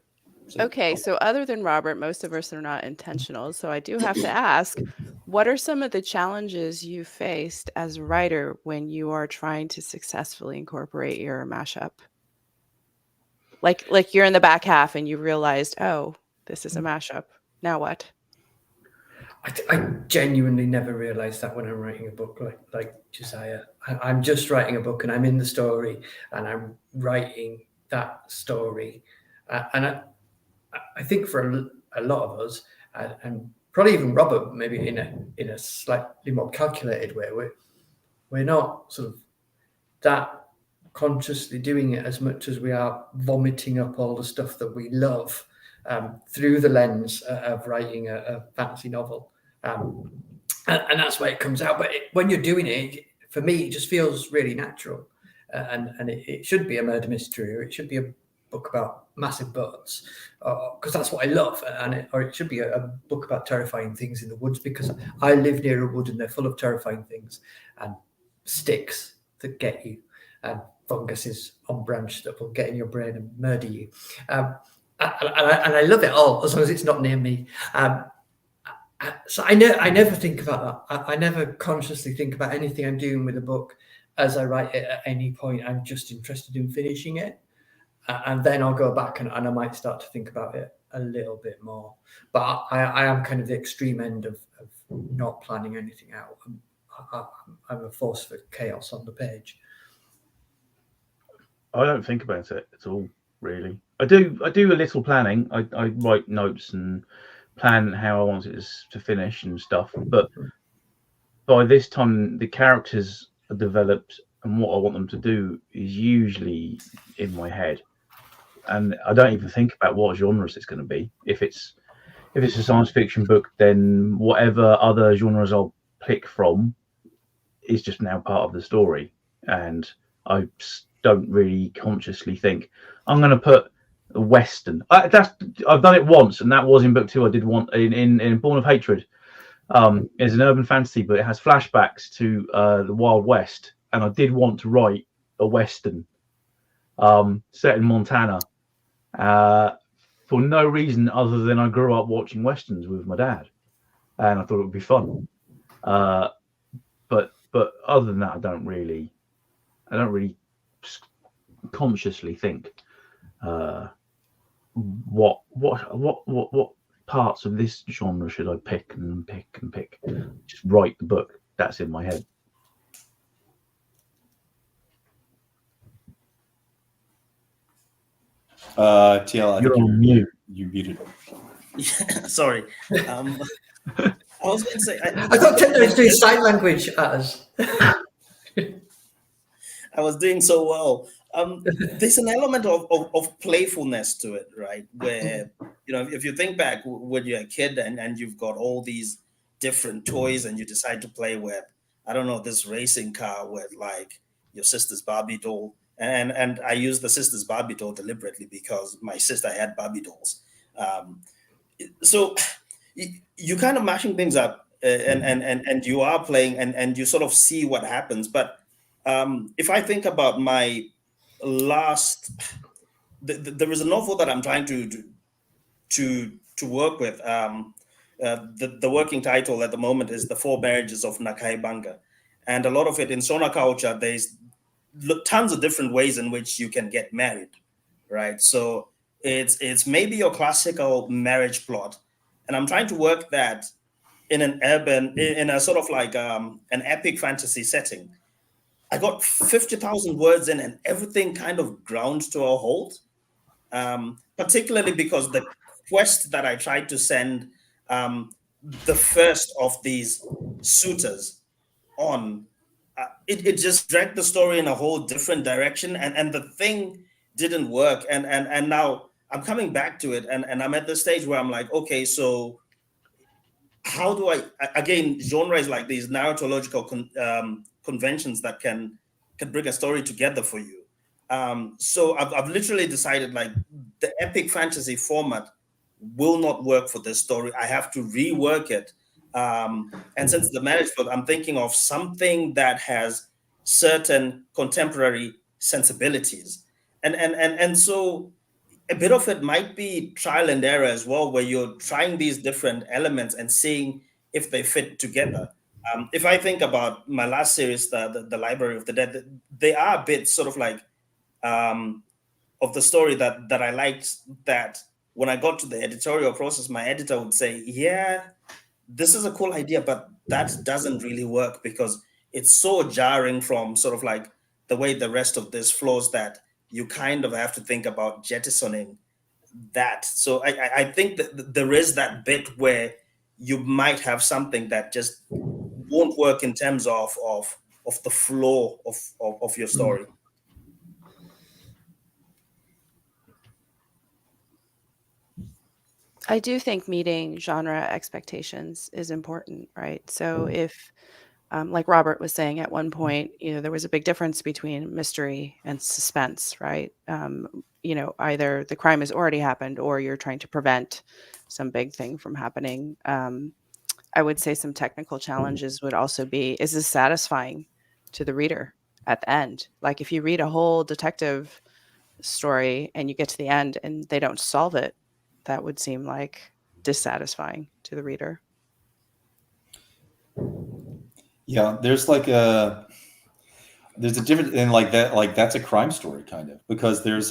Okay, so other than Robert, most of us are not intentional. So I do have to ask, what are some of the challenges you faced as a writer when you are trying to successfully incorporate your mashup? Like you're in the back half and you realized, oh, this is a mashup. Now what? I genuinely never realized that when I'm writing a book like Josiah. I'm just writing a book and I'm in the story and I'm writing that story. And I think for a lot of us, and probably even Robert, maybe in a slightly more calculated way, we're not sort of that consciously doing it as much as we are vomiting up all the stuff that we love through the lens of writing a fantasy novel. And that's where it comes out. But when you're doing it, for me, it just feels really natural. And it should be a murder mystery, or it should be a book about massive butts, because that's what I love. Or it should be a book about terrifying things in the woods, because I live near a wood and they're full of terrifying things and sticks that get you and funguses on branch that will get in your brain and murder you. And I love it all, as long as it's not near me. So I never think about that. I never consciously think about anything I'm doing with a book as I write it at any point. I'm just interested in finishing it. And then I'll go back and I might start to think about it a little bit more. But I am kind of the extreme end of not planning anything out. I'm a force for chaos on the page. I don't think about it at all, really. I do a little planning. I write notes and plan how I want it to finish and stuff. But by this time, the characters are developed and what I want them to do is usually in my head. And I don't even think about what genres it's going to be. If it's a science fiction book, then whatever other genres I'll pick from is just now part of the story. And I don't really consciously think I'm going to put a Western. I've done it once, and that was in book 2. I did one in Born of Hatred. It's an urban fantasy, but it has flashbacks to the Wild West, and I did want to write a Western set in Montana for no reason other than I grew up watching Westerns with my dad, and I thought it would be fun. But other than that, I don't really consciously think what parts of this genre should I pick and pick and pick. Just write the book. That's in my head. TL, I You're think on mute. you muted. Sorry. I was going to say. I thought Tinder was doing sign language at us. I was doing so well. There's an element of playfulness to it, right? Where, if you think back when you're a kid and you've got all these different toys and you decide to play with, I don't know, this racing car with like your sister's Barbie doll. And I use the sister's Barbie doll deliberately because my sister had Barbie dolls. So you kind of mashing things up and you are playing and you sort of see what happens. But if I think about my last, there is a novel that I'm trying to work with. The working title at the moment is The Four Marriages of Nakai Banga. And a lot of it in Sona culture, there's tons of different ways in which you can get married, right? So it's maybe your classical marriage plot. And I'm trying to work that in a sort of like an epic fantasy setting. I got 50,000 words in and everything kind of ground to a halt, particularly because the quest that I tried to send the first of these suitors on, it just dragged the story in a whole different direction and the thing didn't work. And now I'm coming back to it and I'm at the stage where I'm like, okay, so how do again, genres like these narratological conventions that can bring a story together for you. So I've literally decided like the epic fantasy format will not work for this story. I have to rework it. And since the marriage book, I'm thinking of something that has certain contemporary sensibilities. And so a bit of it might be trial and error as well, where you're trying these different elements and seeing if they fit together. If I think about my last series, the Library of the Dead, they are a bit sort of like of the story that I liked, that when I got to the editorial process, my editor would say, yeah, this is a cool idea, but that doesn't really work because it's so jarring from sort of like the way the rest of this flows that you kind of have to think about jettisoning that. So I think that there is that bit where you might have something that just won't work in terms of the flow of your story. I do think meeting genre expectations is important, right? So if, like Robert was saying at one point, there was a big difference between mystery and suspense, right? Either the crime has already happened or you're trying to prevent some big thing from happening. I would say some technical challenges would also be, is this satisfying to the reader at the end? Like if you read a whole detective story and you get to the end and they don't solve it, that would seem like dissatisfying to the reader. Yeah, there's a difference in like that, like that's a crime story kind of, because there's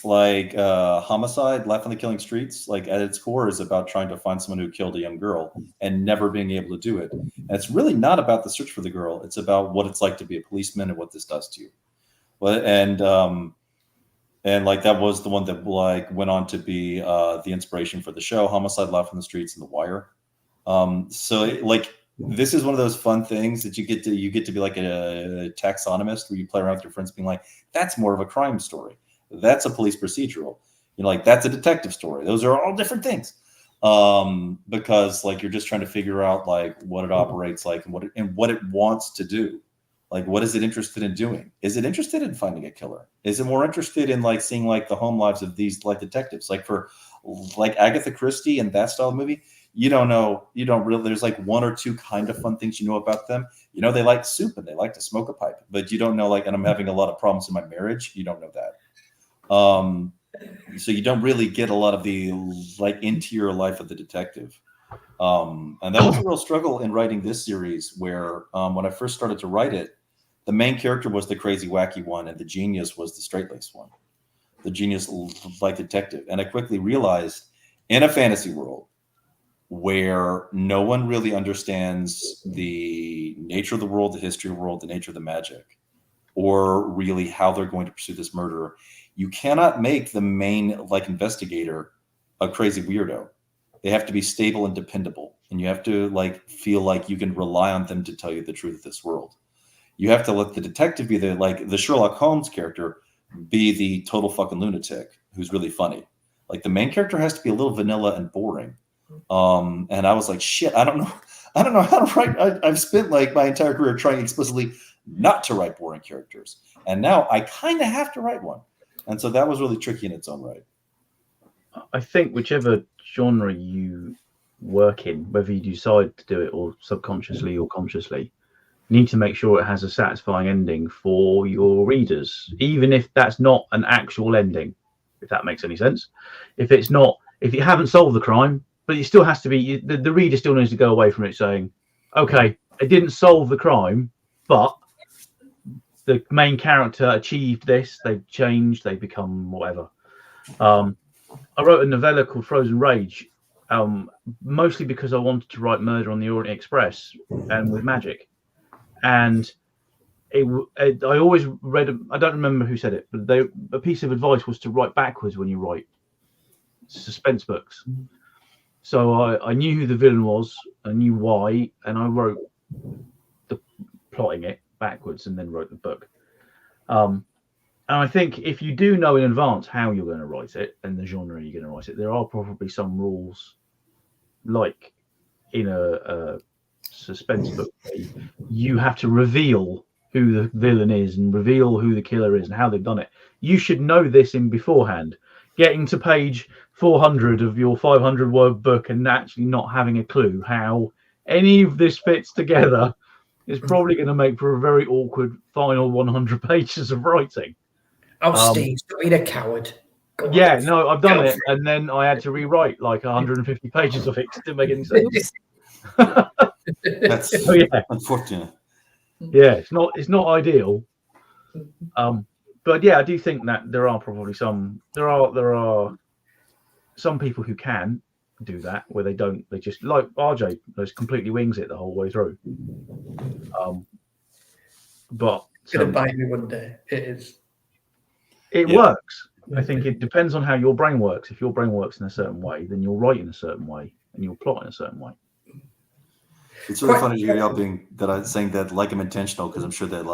Homicide, Life on the Killing Streets, like at its core is about trying to find someone who killed a young girl and never being able to do it. And it's really not about the search for the girl. It's about what it's like to be a policeman and what this does to you. And like that was the one that like went on to be the inspiration for the show Homicide, Life on the Streets, and The Wire. This is one of those fun things that you get to be like a taxonomist where you play around with your friends being like, that's more of a crime story. That's a police procedural. That's a detective story. Those are all different things. Because like you're just trying to figure out like what it operates like and what it wants to do. Like, what is it interested in doing? Is it interested in finding a killer? Is it more interested in like seeing like the home lives of these like detectives? Like for like Agatha Christie and that style of movie, you don't really, there's like one or two kind of fun things you know about them. They like soup and they like to smoke a pipe, but you don't know like, and I'm having a lot of problems in my marriage. You don't know that. So you don't really get a lot of the like interior life of the detective. And that was a real struggle in writing this series, where when I first started to write it, the main character was the crazy, wacky one, and the genius was the straight-laced one. The genius like detective. And I quickly realized, in a fantasy world where no one really understands the nature of the world, the history of the world, the nature of the magic, or really how they're going to pursue this murder, you cannot make the main investigator a crazy weirdo. They have to be stable and dependable, and you have to feel like you can rely on them to tell you the truth of this world. You have to let the detective be the Sherlock Holmes character be the total fucking lunatic who's really funny. The main character has to be a little vanilla and boring. And I was like, shit, I don't know how to write. I've spent my entire career trying explicitly not to write boring characters, and now I kind of have to write one. And so that was really tricky in its own right. I think whichever genre you work in, whether you decide to do it or subconsciously or consciously, you need to make sure it has a satisfying ending for your readers, even if that's not an actual ending, if that makes any sense. If you haven't solved the crime, but it still has to be, the reader still needs to go away from it saying, okay, I didn't solve the crime, but the main character achieved this, they've changed, they've become whatever. I wrote a novella called Frozen Rage, mostly because I wanted to write Murder on the Orient Express and with magic. And I always read, I don't remember who said it, but a piece of advice was to write backwards when you write suspense books. So I knew who the villain was, I knew why, and I wrote plotting it backwards and then wrote the book. And I think if you do know in advance how you're going to write it and the genre you're going to write it, there are probably some rules, like in a suspense book, you have to reveal who the villain is and reveal who the killer is and how they've done it. You should know this in beforehand. Getting to page 400 of your 500-word book and actually not having a clue how any of this fits together is probably going to make for a very awkward final 100 pages of writing. Oh, Steve, stop being a coward. Yeah, no, I've done it, and then I had to rewrite 150 pages of it. It didn't make any sense. That's unfortunate. Yeah, it's not ideal. But yeah, I do think that there are probably there are some people who can do that, where they just, like RJ, just completely wings it the whole way through. But it's gonna bite me one day. It works. I think it depends on how your brain works. If your brain works in a certain way, then you'll write in a certain way and you'll plot in a certain way. It's really funny to hear y'all saying that I'm intentional, because I'm sure that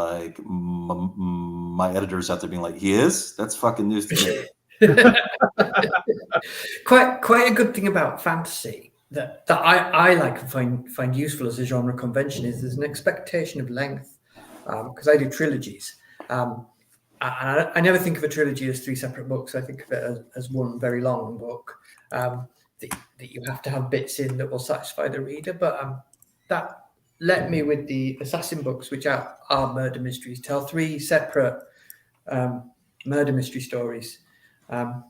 my editors out there being like, he is? That's fucking news to me. Quite a good thing about fantasy that I like and find useful as a genre convention is there's an expectation of length, because I do trilogies. I never think of a trilogy as 3 separate books. I think of it as one very long book that you have to have bits in that will satisfy the reader. But that let me, with the Assassin books, which are murder mysteries, tell 3 separate murder mystery stories, and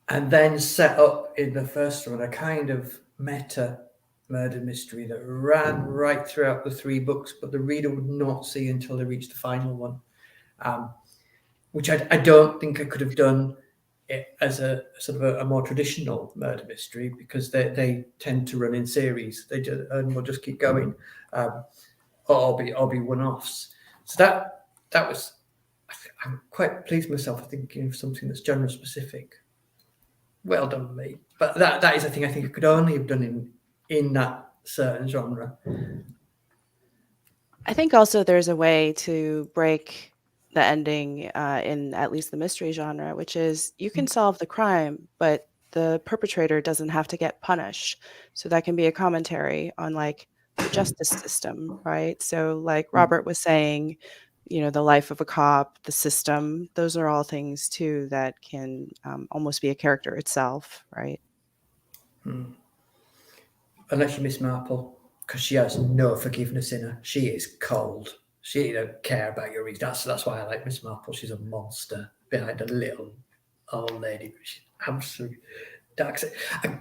then set up in the first one a kind of meta murder mystery that ran right throughout the 3 books, but the reader would not see until they reached the final one. Which I don't think I could have done it as a sort of a more traditional murder mystery, because they tend to run in series. And will just keep going, or be one-offs. So that was, I'm quite pleased with myself for thinking of something that's genre specific. Well done, me. But that is a thing I think I could only have done in that certain genre. I think also there's a way to break the ending in at least the mystery genre, which is you can solve the crime, but the perpetrator doesn't have to get punished. So that can be a commentary on the justice system, right? So like Robert was saying, the life of a cop, the system, those are all things too that can almost be a character itself, right? Unless you Miss Marple, because she has no forgiveness in her. She is cold. She don't care about your reason. That's why I like Miss Marple. She's a monster behind a little old lady. But she's absolutely dark side.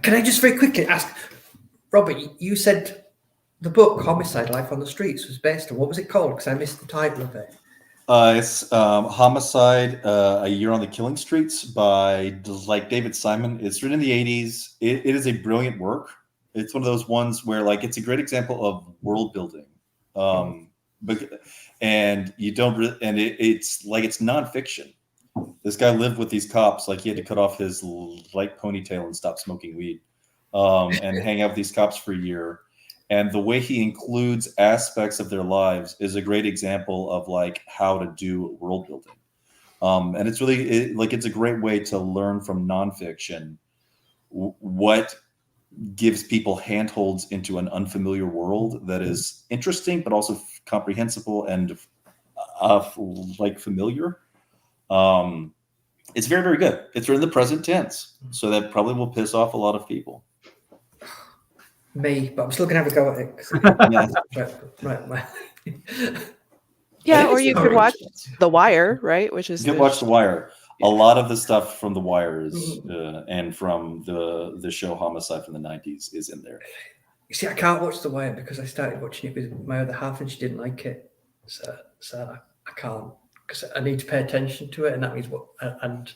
Can I just very quickly ask, Robert, you said the book Homicide: Life on the Streets was based on, what was it called? Because I missed the title of it. It's Homicide: A Year on the Killing Streets by David Simon. It's written in the 80s. It is a brilliant work. It's one of those ones where it's a great example of world building. And you don't really, and it's nonfiction. This guy lived with these cops. He had to cut off his light ponytail and stop smoking weed, and hang out with these cops for a year. And the way he includes aspects of their lives is a great example of how to do world building. And it's really it's a great way to learn from nonfiction what gives people handholds into an unfamiliar world that is interesting, but also comprehensible and familiar. It's very, very good. It's written in the present tense, so that probably will piss off a lot of people. Me, but I'm still gonna have a go at it. Right. Yeah, or you could watch The Wire, right? Which is you can watch The Wire. A lot of the stuff from The Wire is, and from the show Homicide from the 90s is in there. You see, I can't watch The Wire because I started watching it with my other half and she didn't like it. So I can't, because I need to pay attention to it, and that means and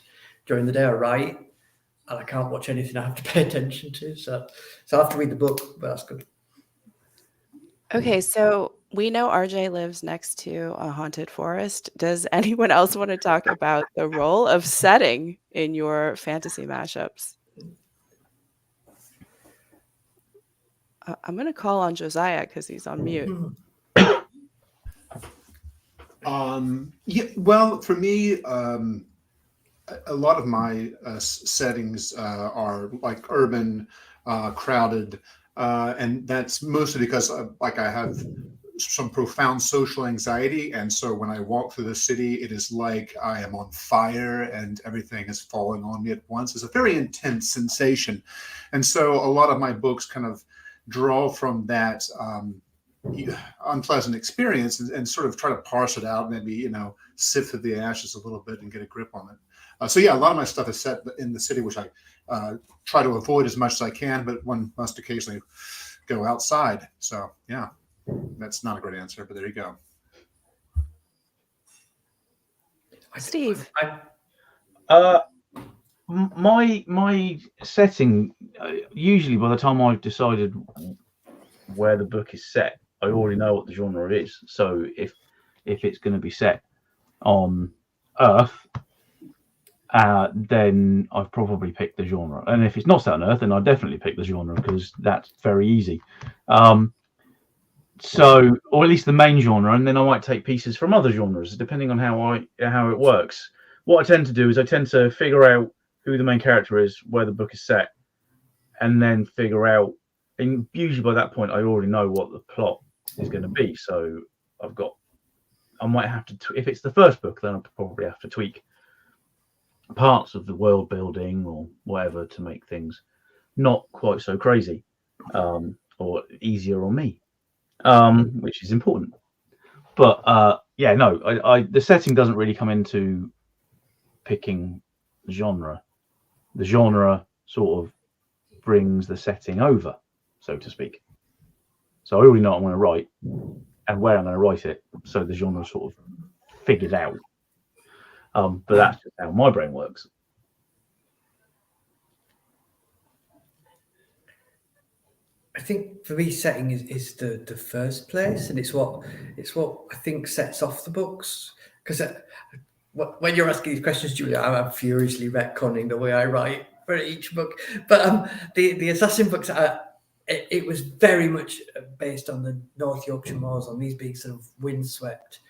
during the day I write, and I can't watch anything I have to pay attention to. So I have to read the book, but that's good. Okay, so we know RJ lives next to a haunted forest. Does anyone else want to talk about the role of setting in your fantasy mashups? I'm going to call on Josiah because he's on mute. Yeah, well, for me, a lot of my settings are urban, crowded, and that's mostly because I have some profound social anxiety, and so when I walk through the city, it is like I am on fire and everything is falling on me at once. It's a very intense sensation, and so a lot of my books kind of draw from that unpleasant experience and sort of try to parse it out, maybe sift through the ashes a little bit and get a grip on it. So yeah, a lot of my stuff is set in the city, which I try to avoid as much as I can, but one must occasionally go outside. So yeah, that's not a great answer, but there you go. Steve. My setting, usually by the time I've decided where the book is set, I already know what the genre is. So if it's going to be set on Earth, then I've probably picked the genre. And if it's not set on Earth, then I definitely pick the genre because that's very easy. So, or at least the main genre, and then I might take pieces from other genres depending on how it works. What I tend to do is I tend to figure out who the main character is, where the book is set, and then figure out. And usually by that point, I already know what the plot is going to be. So I might have to, if it's the first book, then I'll probably have to tweak parts of the world building or whatever to make things not quite so crazy, or easier on me, which is important. But yeah, no, the setting doesn't really come into picking genre. The genre sort of brings the setting over, so to speak. So I already know what I'm going to write and where I'm going to write it, so the genre sort of figured out. But that's just how my brain works. I think for me, setting is the first place, and it's what I think sets off the books. Because when you're asking these questions, Julia, I'm furiously retconning the way I write for each book. But the Assassin books, it was very much based on the North Yorkshire moors, on these being sort of windswept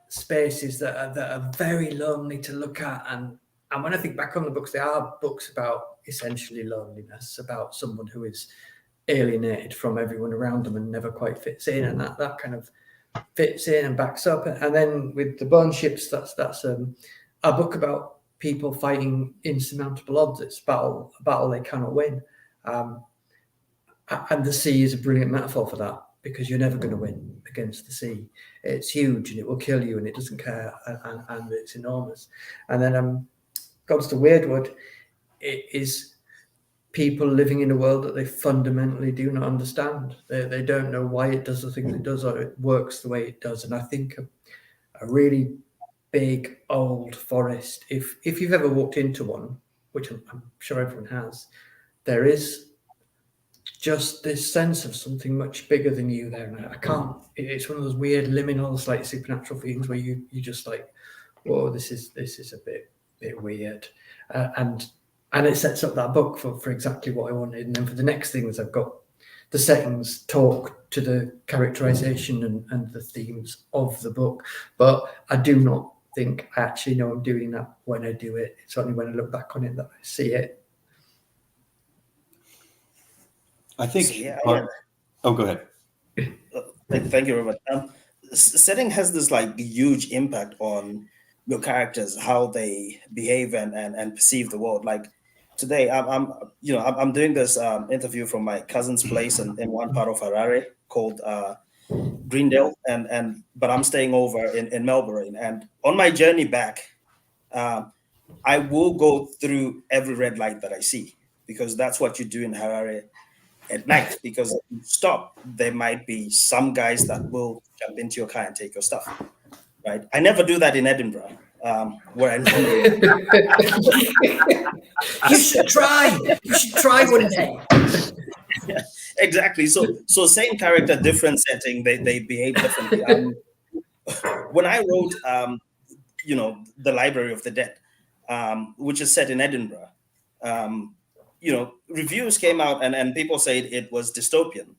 spaces that are very lonely to look at. And when I think back on the books, they are books about essentially loneliness, about someone who is alienated from everyone around them and never quite fits in, and that kind of fits in and backs up. And then with the Bone Ships, that's a book about people fighting insurmountable odds. It's a battle they cannot win. And the sea is a brilliant metaphor for that, because you're never going to win against the sea. It's huge and it will kill you and it doesn't care, and it's enormous. And then Gods to Wyrdwood, it is people living in a world that they fundamentally do not understand. They don't know why it does the things it does or it works the way it does. And I think a really big old forest, if you've ever walked into one, which I'm sure everyone has, there is just this sense of something much bigger than you there. And I can't, it's one of those weird liminal, like supernatural feelings where you just like, whoa, this is a bit weird. And it sets up that book for exactly what I wanted. And then for the next things, I've got the settings talk to the characterization and the themes of the book. But I do not think I actually know I'm doing that when I do it. It's only when I look back on it that I see it. I think. Oh, go ahead. Thank you, Robert. Setting has this like huge impact on your characters, how they behave and perceive the world. Like today, I'm doing this interview from my cousin's place in one part of Harare called Greendale, but I'm staying over in Melbourne. And on my journey back, I will go through every red light that I see, because that's what you do in Harare at night. Because if you stop, there might be some guys that will jump into your car and take your stuff. Right? I never do that in Edinburgh, where I normally. You should try. You should try one day. Yeah, exactly. So same character, different setting. They behave differently. When I wrote, The Library of the Dead, which is set in Edinburgh, reviews came out and people said it was dystopian.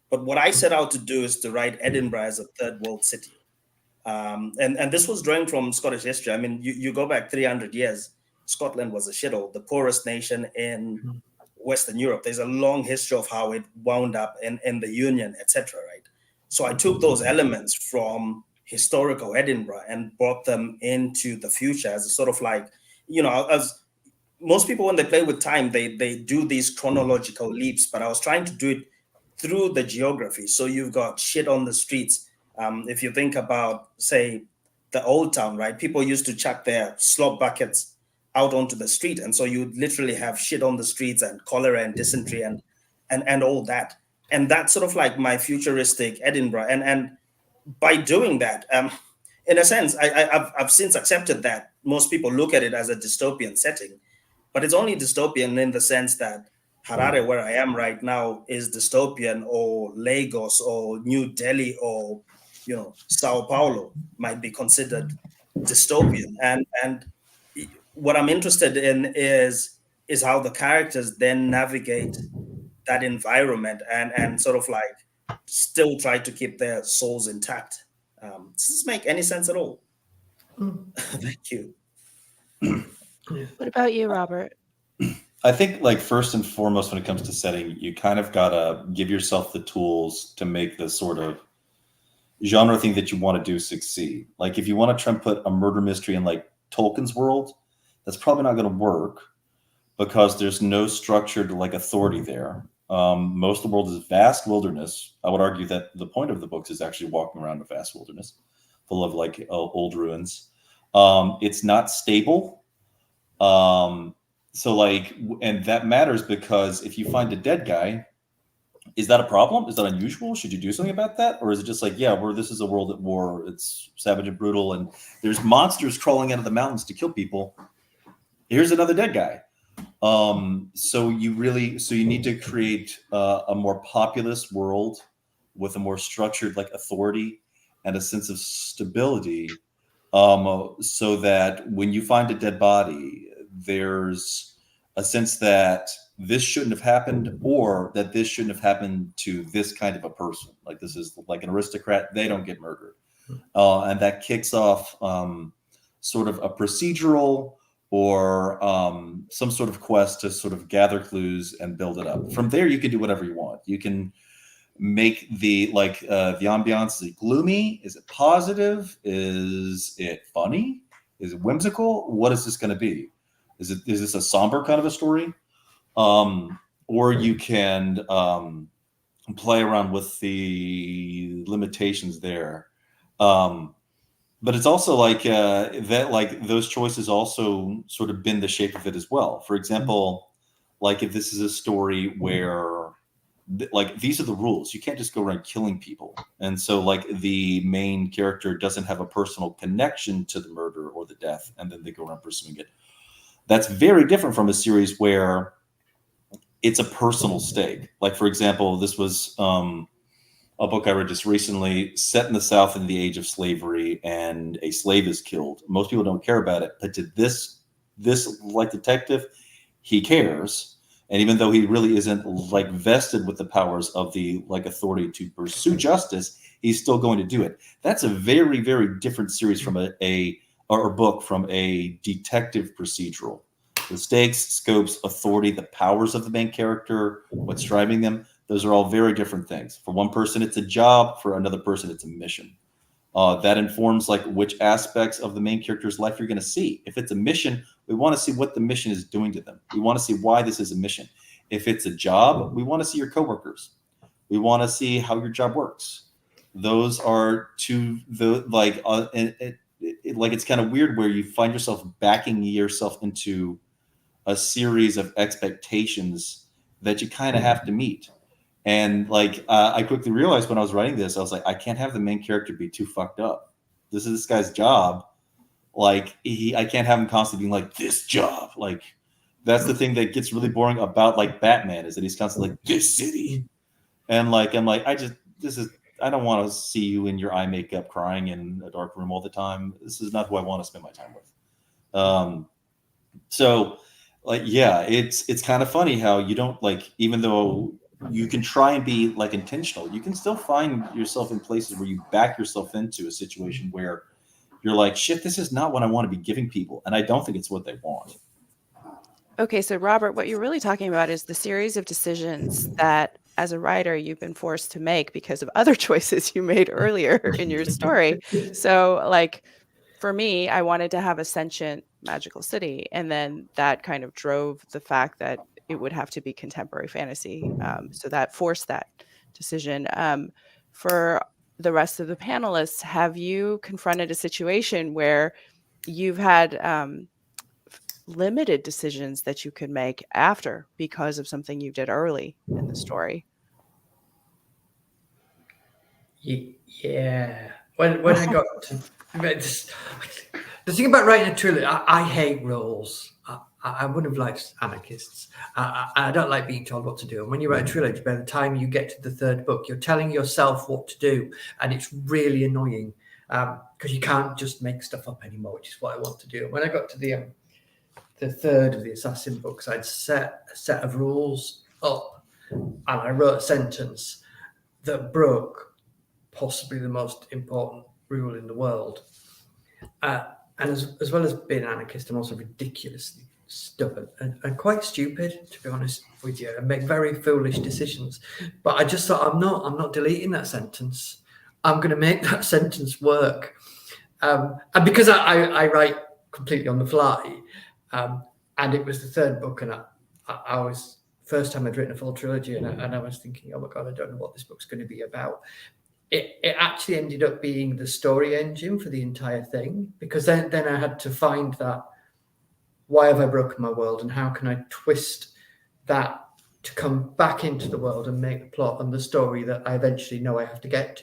But what I set out to do is to write Edinburgh as a third world city. And this was drawing from Scottish history. I mean, you go back 300 years, Scotland was a shithole, the poorest nation in Western Europe. There's a long history of how it wound up in the Union, etc. Right? So I took those elements from historical Edinburgh and brought them into the future as a sort of like, as most people, when they play with time, they do these chronological leaps, but I was trying to do it through the geography. So you've got shit on the streets. If you think about, say, the old town, right? People used to chuck their slop buckets out onto the street. And so you literally have shit on the streets and cholera and dysentery and all that. And that's sort of like my futuristic Edinburgh. And by doing that, in a sense, I've since accepted that most people look at it as a dystopian setting, but it's only dystopian in the sense that Harare, where I am right now, is dystopian, or Lagos or New Delhi or Sao Paulo might be considered dystopian. And what I'm interested in is how the characters then navigate that environment and sort of like still try to keep their souls intact. Does this make any sense at all? Thank you. What about you, Robert? I think, like, first and foremost, when it comes to setting, you kind of gotta give yourself the tools to make the sort of genre thing that you want to do succeed. Like, if you want to try and put a murder mystery in like Tolkien's world, that's probably not going to work because there's no structured like authority there. Most of the world is vast wilderness. I would argue that the point of the books is actually walking around a vast wilderness full of like old ruins. It's not stable. So like, and that matters because if you find a dead guy, is that a problem? Is that unusual? Should you do something about that? Or is it just like, yeah, this is a world at war. It's savage and brutal. And there's monsters crawling out of the mountains to kill people. Here's another dead guy. So you need to create a more populous world with a more structured like authority and a sense of stability. So that when you find a dead body, there's a sense that this shouldn't have happened, or that this shouldn't have happened to this kind of a person. Like, this is like an aristocrat, they don't get murdered. And that kicks off sort of a procedural or some sort of quest to sort of gather clues and build it up. From there, you can do whatever you want. You can make the ambiance, is it gloomy? Is it positive? Is it funny? Is it whimsical? What is this going to be? Is this a somber kind of a story? Or you can play around with the limitations there. But it's also like that, like those choices also sort of bend the shape of it as well. For example, like if this is a story where like these are the rules, you can't just go around killing people, and so like the main character doesn't have a personal connection to the murder or the death, and then they go around pursuing it. That's very different from a series where it's a personal stake. Like, for example, this was a book I read just recently, set in the South in the age of slavery, and a slave is killed. Most people don't care about it, but to this like detective, he cares. And even though he really isn't like vested with the powers of the like authority to pursue justice, he's still going to do it. That's a very, very different series from a book from a detective procedural. The stakes, scopes, authority, the powers of the main character, what's driving them, those are all very different things. For one person, it's a job. For another person, it's a mission. That informs like which aspects of the main character's life you're going to see. If it's a mission, we want to see what the mission is doing to them. We want to see why this is a mission. If it's a job, we want to see your coworkers. We want to see how your job works. Those are two the like it's kind of weird where you find yourself backing yourself into a series of expectations that you kind of have to meet. And like I quickly realized when I was writing this, I was like, I can't have the main character be too fucked up. This is this guy's job. Like I can't have him constantly being like, this job. Like that's the thing that gets really boring about like Batman, is that he's constantly like, this city. And like I'm like, I don't want to see you in your eye makeup crying in a dark room all the time. This is not who I want to spend my time with. So like, yeah, it's kind of funny how you don't like, even though you can try and be like intentional, you can still find yourself in places where you back yourself into a situation where you're like, shit, this is not what I want to be giving people. And I don't think it's what they want. Okay, so Robert, what you're really talking about is the series of decisions that as a writer you've been forced to make because of other choices you made earlier in your story. So like for me, I wanted to have a sentient magical city, and then that kind of drove the fact that it would have to be contemporary fantasy. So that forced that decision. For the rest of the panelists, have you confronted a situation where you've had limited decisions that you could make after because of something you did early in the story? Yeah. When I got to the thing about writing a trilogy, I hate rules. I wouldn't have liked anarchists. I don't like being told what to do. And when you write a trilogy, by the time you get to the third book, you're telling yourself what to do. And it's really annoying because you can't just make stuff up anymore, which is what I want to do. When I got to the third of the Assassin books, I'd set a set of rules up, and I wrote a sentence that broke possibly the most important rule in the world. And as well as being an anarchist, I'm also ridiculously stubborn and quite stupid, to be honest with you. I make very foolish decisions. But I just thought, I'm not deleting that sentence. I'm going to make that sentence work. And because I write completely on the fly, and it was the third book, and I was first time I'd written a full trilogy, and I was thinking, oh my God, I don't know what this book's going to be about. It actually ended up being the story engine for the entire thing, because then I had to find that, why have I broken my world, and how can I twist that to come back into the world and make the plot and the story that I eventually know I have to get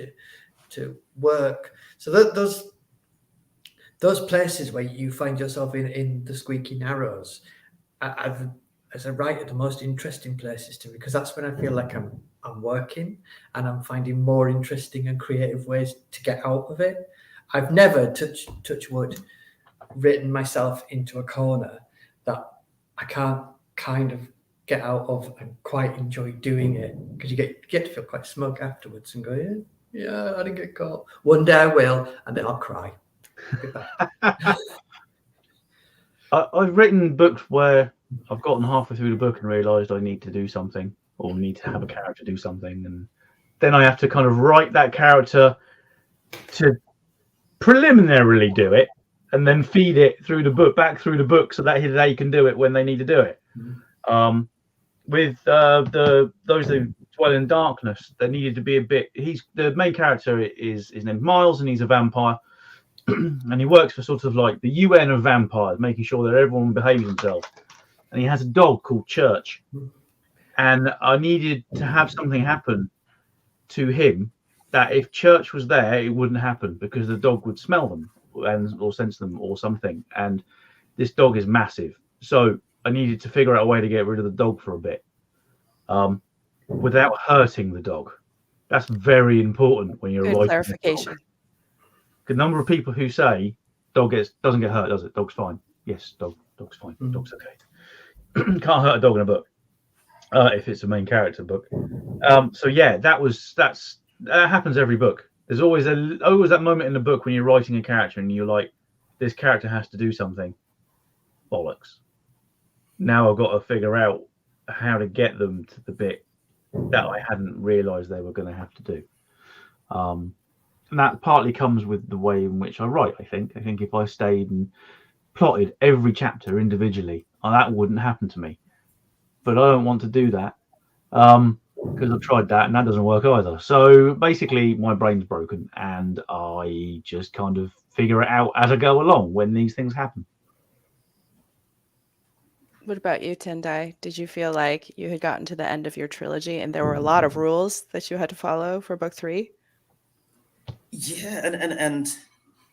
to work. So those places where you find yourself in the squeaky narrows, as a writer, the most interesting places to me, because that's when I feel like I'm working and I'm finding more interesting and creative ways to get out of it. I've never, touch wood, written myself into a corner that I can't kind of get out of and quite enjoy doing it, because you get to feel quite smug afterwards and go, yeah, I didn't get caught. One day I will, and then I'll cry. I've written books where I've gotten halfway through the book and realised I need to do something, or need to have a character do something, and then I have to kind of write that character to preliminarily do it, and then feed it through the book, back through the book, so that they can do it when they need to do it. Mm-hmm. With those who dwell in darkness, there needed to be a bit. The main character is named Miles, and he's a vampire, and he works for sort of like the UN of vampires, making sure that everyone behaves themselves. and he has a dog called Church, and I needed to have something happen to him that if Church was there, it wouldn't happen because the dog would smell them or sense them or something. And this dog is massive, so I needed to figure out a way to get rid of the dog for a bit, without hurting the dog. That's very important when you're Good writing. clarification. The number of people who say dog doesn't get hurt, does it? Dog's fine. Yes, dog's fine. Dog's okay. Can't hurt a dog in a book if it's a main character book. So yeah, that happens every book. There's always that moment in the book when you're writing a character and you're like, this character has to do something. Bollocks. Now I've got to figure out how to get them to the bit that I hadn't realised they were going to have to do. And that partly comes with the way in which I write, I think. I think if I stayed and plotted every chapter individually, that wouldn't happen to me. But I don't want to do that because I've tried that and that doesn't work either. So basically my brain's broken and I just kind of figure it out as I go along when these things happen. What about you, Tendai? Did you feel like you had gotten to the end of your trilogy and there were a lot of rules that you had to follow for book 3? Yeah, and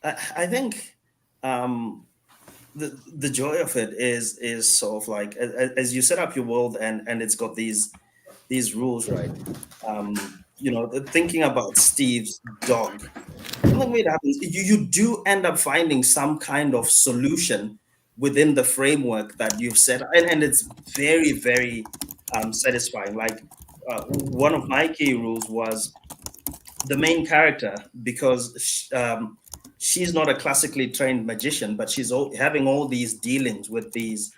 I think the joy of it is sort of like as you set up your world and it's got these rules, right? Thinking about Steve's dog, the way it happens, you do end up finding some kind of solution within the framework that you've set, and it's very, very satisfying. Like one of my key rules was the main character, because she's not a classically trained magician, but she's having all these dealings with these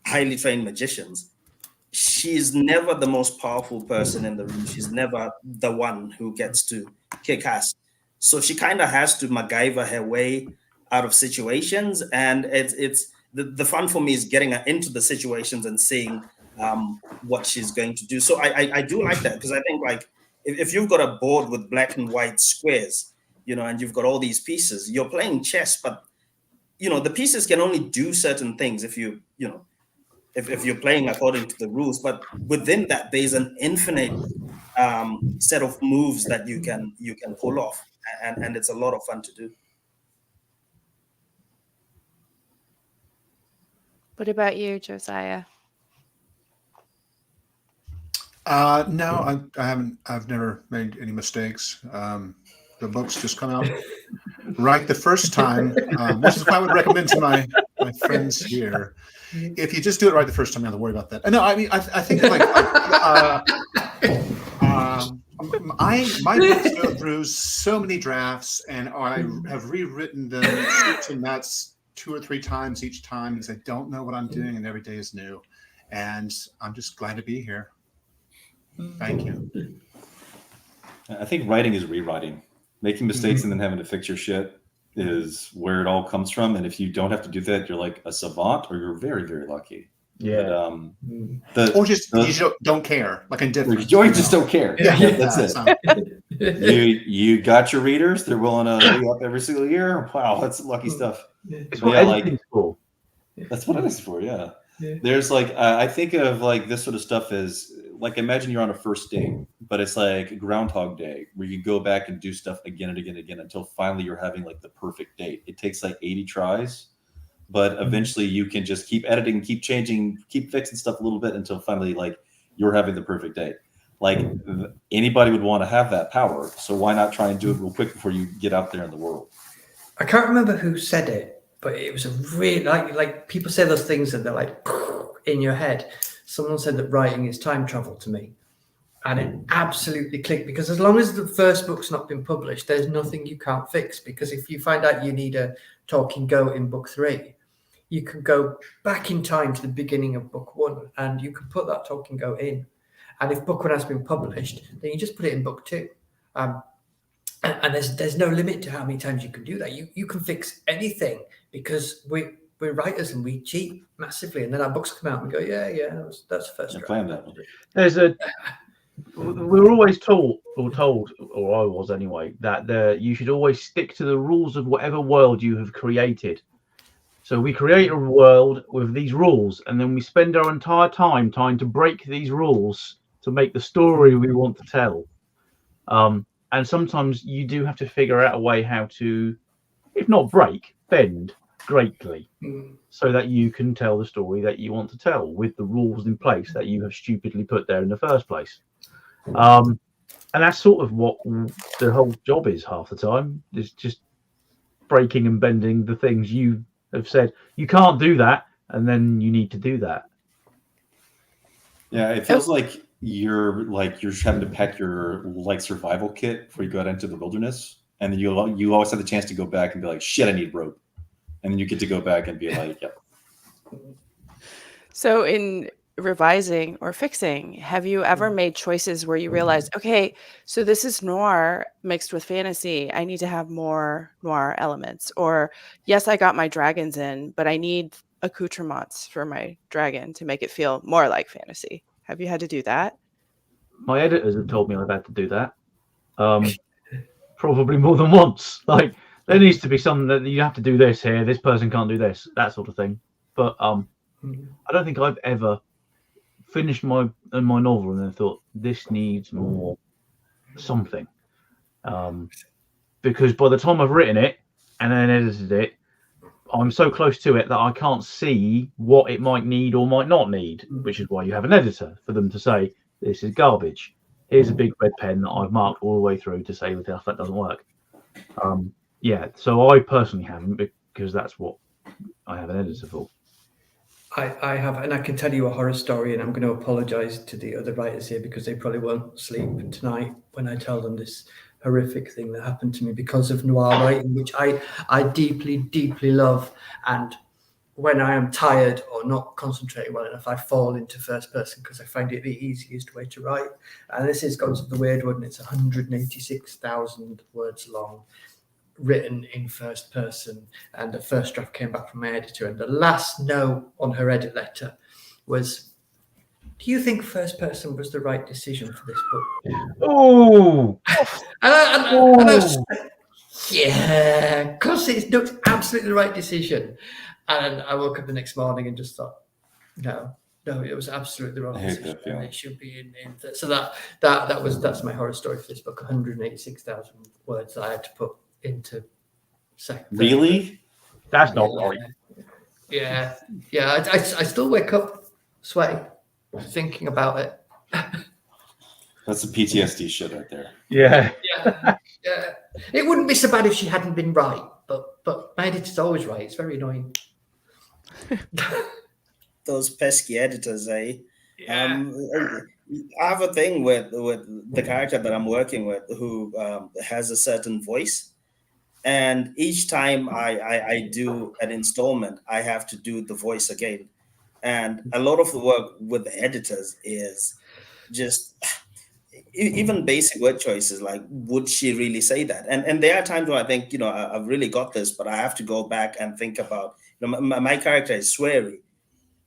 highly trained magicians. She's never the most powerful person in the room. She's never the one who gets to kick ass. So she kind of has to MacGyver her way out of situations, and it's the fun for me is getting her into the situations and seeing what she's going to do. So I do like that, because I think like if you've got a board with black and white squares, and you've got all these pieces, you're playing chess, but the pieces can only do certain things if you're playing according to the rules. But within that, there's an infinite set of moves that you can pull off, and it's a lot of fun to do. What about you, Josiah? No, I haven't. I've never made any mistakes. The books just come out right the first time, which is what I would recommend to my friends here. If you just do it right the first time, you don't have to worry about that. No, I mean, I think like my books go through so many drafts, and I have rewritten them to nuts 2 or 3 times each time, because I don't know what I'm doing, and every day is new. And I'm just glad to be here. Thank you. I think writing is rewriting. Making mistakes and then having to fix your shit is where it all comes from. And if you don't have to do that, you're like a savant, or you're very, very lucky. Yeah. But, Or just you don't care, like indifferent. You just don't care. Yeah, that's it. You got your readers. They're willing to be up every single year. Wow, that's some lucky stuff. It's what editing's for. That's what it is for. Yeah. There's like I think of like this sort of stuff as like, imagine you're on a first date, but it's like Groundhog Day, where you go back and do stuff again and again and again until finally you're having like the perfect date. It takes like 80 tries, but eventually you can just keep editing, keep changing, keep fixing stuff a little bit until finally like you're having the perfect date. Like anybody would want to have that power, so why not try and do it real quick before you get out there in the world? I can't remember who said it, but it was a really like people say those things that they're like in your head. Someone said that writing is time travel to me, and it absolutely clicked, because as long as the first book's not been published, there's nothing you can't fix. Because if you find out you need a talking goat in book 3, you can go back in time to the beginning of book 1 and you can put that talking goat in. And if book 1 has been published, then you just put it in book 2. And there's no limit to how many times you can do that. You can fix anything, because we're writers and we cheat massively. And then our books come out and we go, yeah, that's the first draft. We were always told, or I was anyway, that you should always stick to the rules of whatever world you have created. So we create a world with these rules, and then we spend our entire time trying to break these rules to make the story we want to tell. And sometimes you do have to figure out a way how to, if not break, bend greatly, so that you can tell the story that you want to tell with the rules in place that you have stupidly put there in the first place. And that's sort of what the whole job is half the time. It's just breaking and bending the things you have said. You can't do that, and then you need to do that. Yeah, it feels like you're having to pack your survival kit before you go out into the wilderness, and then you always have the chance to go back and be like, shit, I need rope, and then you get to go back and be like, yep. So in revising or fixing, have you ever made choices where you realize, okay, so this is noir mixed with fantasy, I need to have more noir elements, or yes, I got my dragons in, but I need accoutrements for my dragon to make it feel more like fantasy? Have you had to do that? My editors have told me I've had to do that. Probably more than once. Like, there needs to be something that you have to do this here, this person can't do this, that sort of thing. But I don't think I've ever finished my novel and then thought, this needs more something. Because by the time I've written it and then edited it, I'm so close to it that I can't see what it might need or might not need, which is why you have an editor, for them to say, this is garbage. Here's a big red pen that I've marked all the way through to say that doesn't work. Yeah, so I personally haven't, because that's what I have an editor for. I have, and I can tell you a horror story, and I'm going to apologise to the other writers here because they probably won't sleep tonight when I tell them this horrific thing that happened to me because of noir writing, which I deeply, deeply love. And when I am tired or not concentrating well enough, I fall into first person because I find it the easiest way to write. And this is Gods of the Wyrdwood, and it's 186,000 words long, written in first person. And the first draft came back from my editor, and the last note on her edit letter was, do you think first person was the right decision for this book? Oh, and I was, yeah, because it looks absolutely the right decision. And I woke up the next morning and just thought, no, it was absolutely the wrong decision. It should be in. So that's my horror story for this book. 186,000 words that I had to put into second. Really? That's not right. Yeah. I still wake up sweating, thinking about it. That's the PTSD shit right there. Yeah. Yeah. It wouldn't be so bad if she hadn't been right, but my editor's always right. It's very annoying. Those pesky editors, eh? Yeah. I have a thing with the character that I'm working with who has a certain voice. And each time I do an installment, I have to do the voice again. And a lot of the work with the editors is just even basic word choices, like, would she really say that? And there are times where I think, I've really got this, but I have to go back and think about, my character is sweary,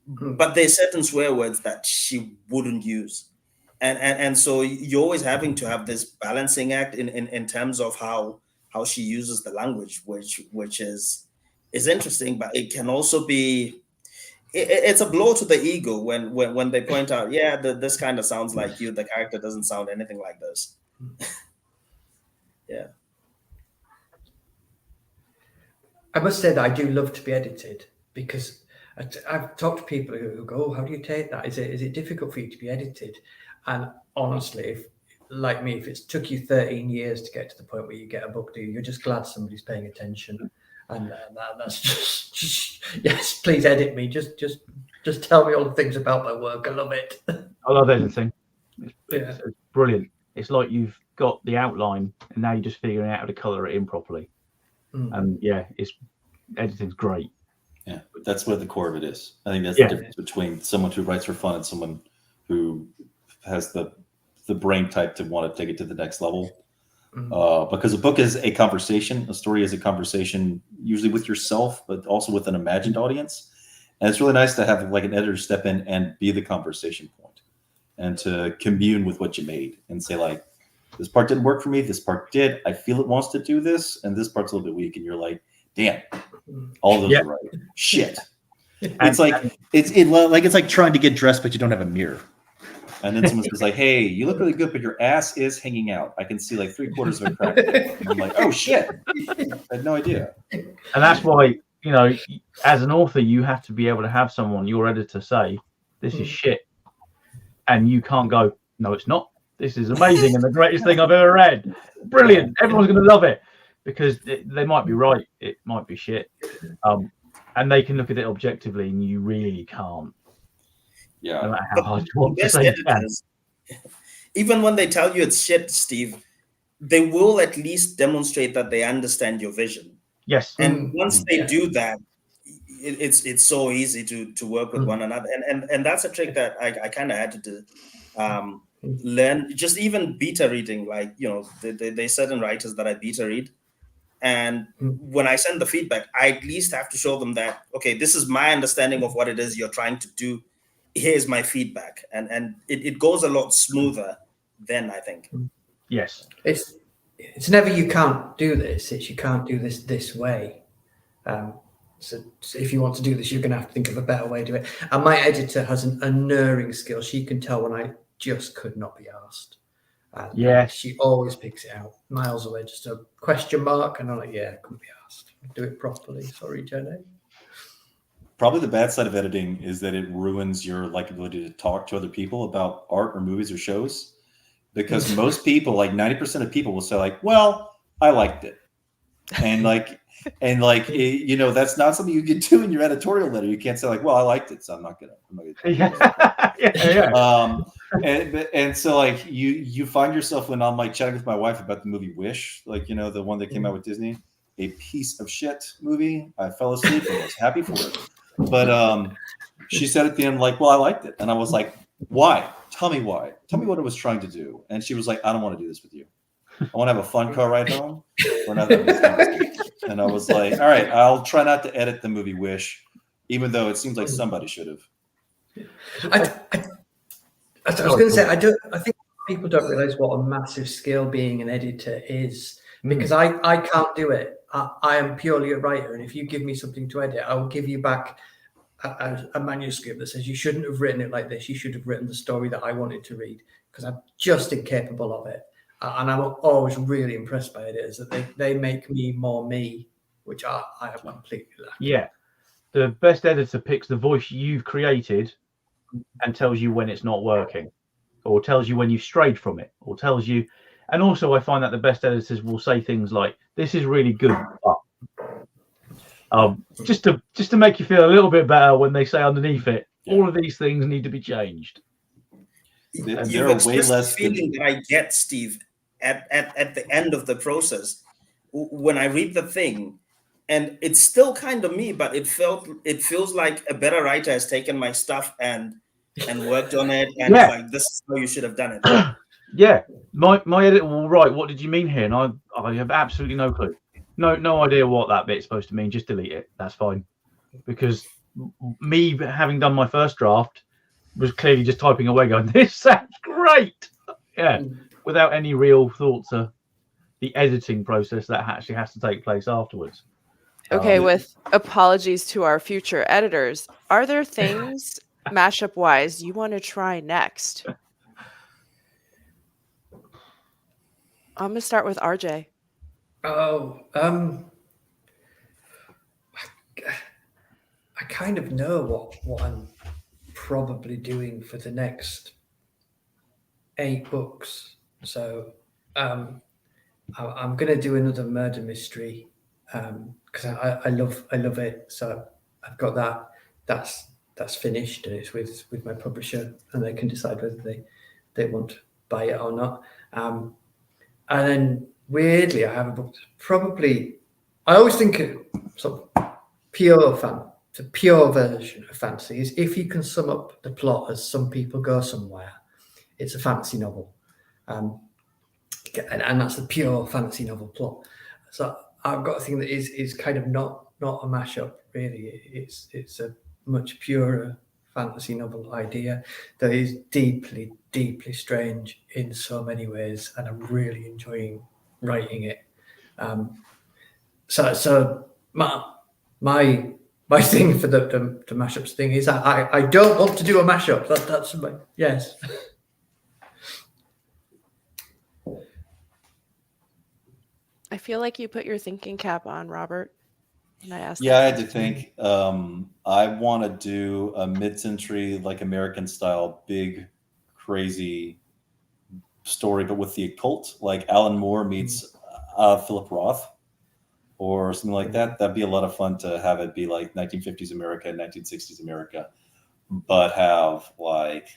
but there's certain swear words that she wouldn't use. And so you're always having to have this balancing act in terms of how she uses the language, which is interesting, but it can also be, it's a blow to the ego when they point out, this kind of sounds like you. The character doesn't sound anything like this. Yeah. I must say that I do love to be edited, because I've talked to people who go, how do you take that? Is it difficult for you to be edited? And honestly, like me, if it's took you 13 years to get to the point where you get a book deal, you're just glad somebody's paying attention. And that's just yes, please edit me. Just tell me all the things about my work. I love it. I love editing. It's brilliant. It's like you've got the outline and now you're just figuring out how to colour it in properly. And editing's great. Yeah, but that's where the core of it is. I think that's the difference between someone who writes for fun and someone who has the brain type to want to take it to the next level. Because a book is a conversation, a story is a conversation, usually with yourself, but also with an imagined audience. And it's really nice to have like an editor step in and be the conversation point and to commune with what you made and say, like, this part didn't work for me, this part did. I feel it wants to do this, and this part's a little bit weak. And you're like, damn, all those Yeah. are right. Shit. It's like trying to get dressed, but you don't have a mirror. And then someone says like, hey, you look really good, but your ass is hanging out. I can see like 3/4 of a crack. And I'm like, oh shit. I had no idea. And that's why, you know, as an author, you have to be able to have someone, your editor, say, this is shit. And you can't go, no, it's not. This is amazing and the greatest thing I've ever read. Brilliant. Everyone's going to love it. Because they might be right. It might be shit. And they can look at it objectively and you really can't. Yeah. No matter how hard you want to say editors, even when they tell you it's shit, Steve, they will at least demonstrate that they understand your vision. Yes. And once they do that, it's so easy to work with one another. And that's a trick that I kind of had to learn. Just even beta reading, like, you know, there's certain writers that I beta read. And when I send the feedback, I at least have to show them that, okay, this is my understanding of what it is you're trying to do. Here's my feedback. And it goes a lot smoother then, I think. Yes. It's never you can't do this. It's you can't do this way. So if you want to do this, you're going to have to think of a better way to do it. And my editor has an unerring skill. She can tell when I just could not be asked. Yeah. She always picks it out miles away, just a question mark. And I'm like, yeah, couldn't be asked. Do it properly. Sorry, Jenny. Probably the bad side of editing is that it ruins your ability to talk to other people about art or movies or shows, because most people, like 90% of people, will say like, "Well, I liked it," and you know, that's not something you can do in your editorial letter. You can't say like, "Well, I liked it, so I'm not gonna." And so like you find yourself when I'm like chatting with my wife about the movie Wish, like, you know, the one that came out with Disney, a piece of shit movie. I fell asleep and was happy for it. But she said at the end, like, well, I liked it. And I was like, why? Tell me why. Tell me what it was trying to do. And she was like, I don't want to do this with you. I want to have a fun car ride home. We're not having this conversation. And I was like, all right, I'll try not to edit the movie Wish, even though it seems like somebody should have. I was going to say, I think people don't realize what a massive skill being an editor is, because I can't do it. I am purely a writer, and if you give me something to edit, I will give you back a manuscript that says you shouldn't have written it like this. You should have written the story that I wanted to read, because I'm just incapable of it. And I'm always really impressed by editors that they make me more me, which I have completely lacked. Yeah. The best editor picks the voice you've created and tells you when it's not working, or tells you when you've strayed from it, or tells you. And also, I find that the best editors will say things like, "This is really good," but just to make you feel a little bit better when they say underneath it, all of these things need to be changed. You've expressed the feeling that I get, Steve, at the end of the process when I read the thing, and it's still kind of me, but it feels like a better writer has taken my stuff and worked on it, and like, this is how you should have done it. Yeah, my editor will write, "What did you mean here?" And I have absolutely no clue, no idea what that bit's supposed to mean. Just delete it. That's fine, because me having done my first draft was clearly just typing away, going, "This sounds great," without any real thought to the editing process that actually has to take place afterwards. Okay, with apologies to our future editors, are there things mashup wise you want to try next? I'm gonna start with RJ. I kind of know what I'm probably doing for the next 8 books. So I'm going to do another murder mystery because I love it. So I've got that. That's finished, and it's with my publisher, and they can decide whether they want to buy it or not. And then weirdly, I have a book that's probably, I always think sort of the pure version of fantasy is, if you can sum up the plot as Some People Go Somewhere, it's a fantasy novel. And that's the pure fantasy novel plot. So I've got a thing that is kind of not a mashup, really. It's a much purer fantasy novel idea that is deeply, deeply strange in so many ways, and I'm really enjoying writing it. So my thing for the mashups thing is I don't want to do a mashup. That's my yes. I feel like you put your thinking cap on, Robert. And I asked. Yeah, I had to think. I want to do a mid-century, like American style, big, crazy story, but with the occult, like Alan Moore meets Philip Roth, or something like that. That'd be a lot of fun to have it be like 1950s America, 1960s America, but have like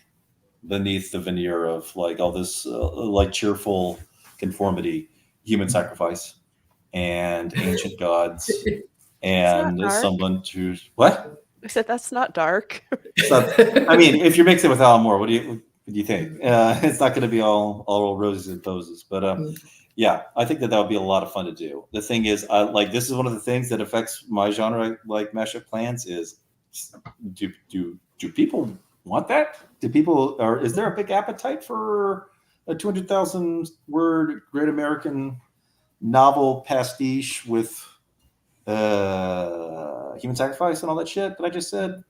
beneath the veneer of like all this like cheerful conformity, human sacrifice, and ancient gods. And someone to what? I said that's not dark. So, I mean, if you're mixing with Alan Moore, what do you think? It's not going to be all roses and posies, but yeah, I think that would be a lot of fun to do. The thing is, like this is one of the things that affects my genre, like mashup plans. Is do people want that? Do people, or is there a big appetite for a 200,000 word Great American novel pastiche with human sacrifice and all that shit that I just said?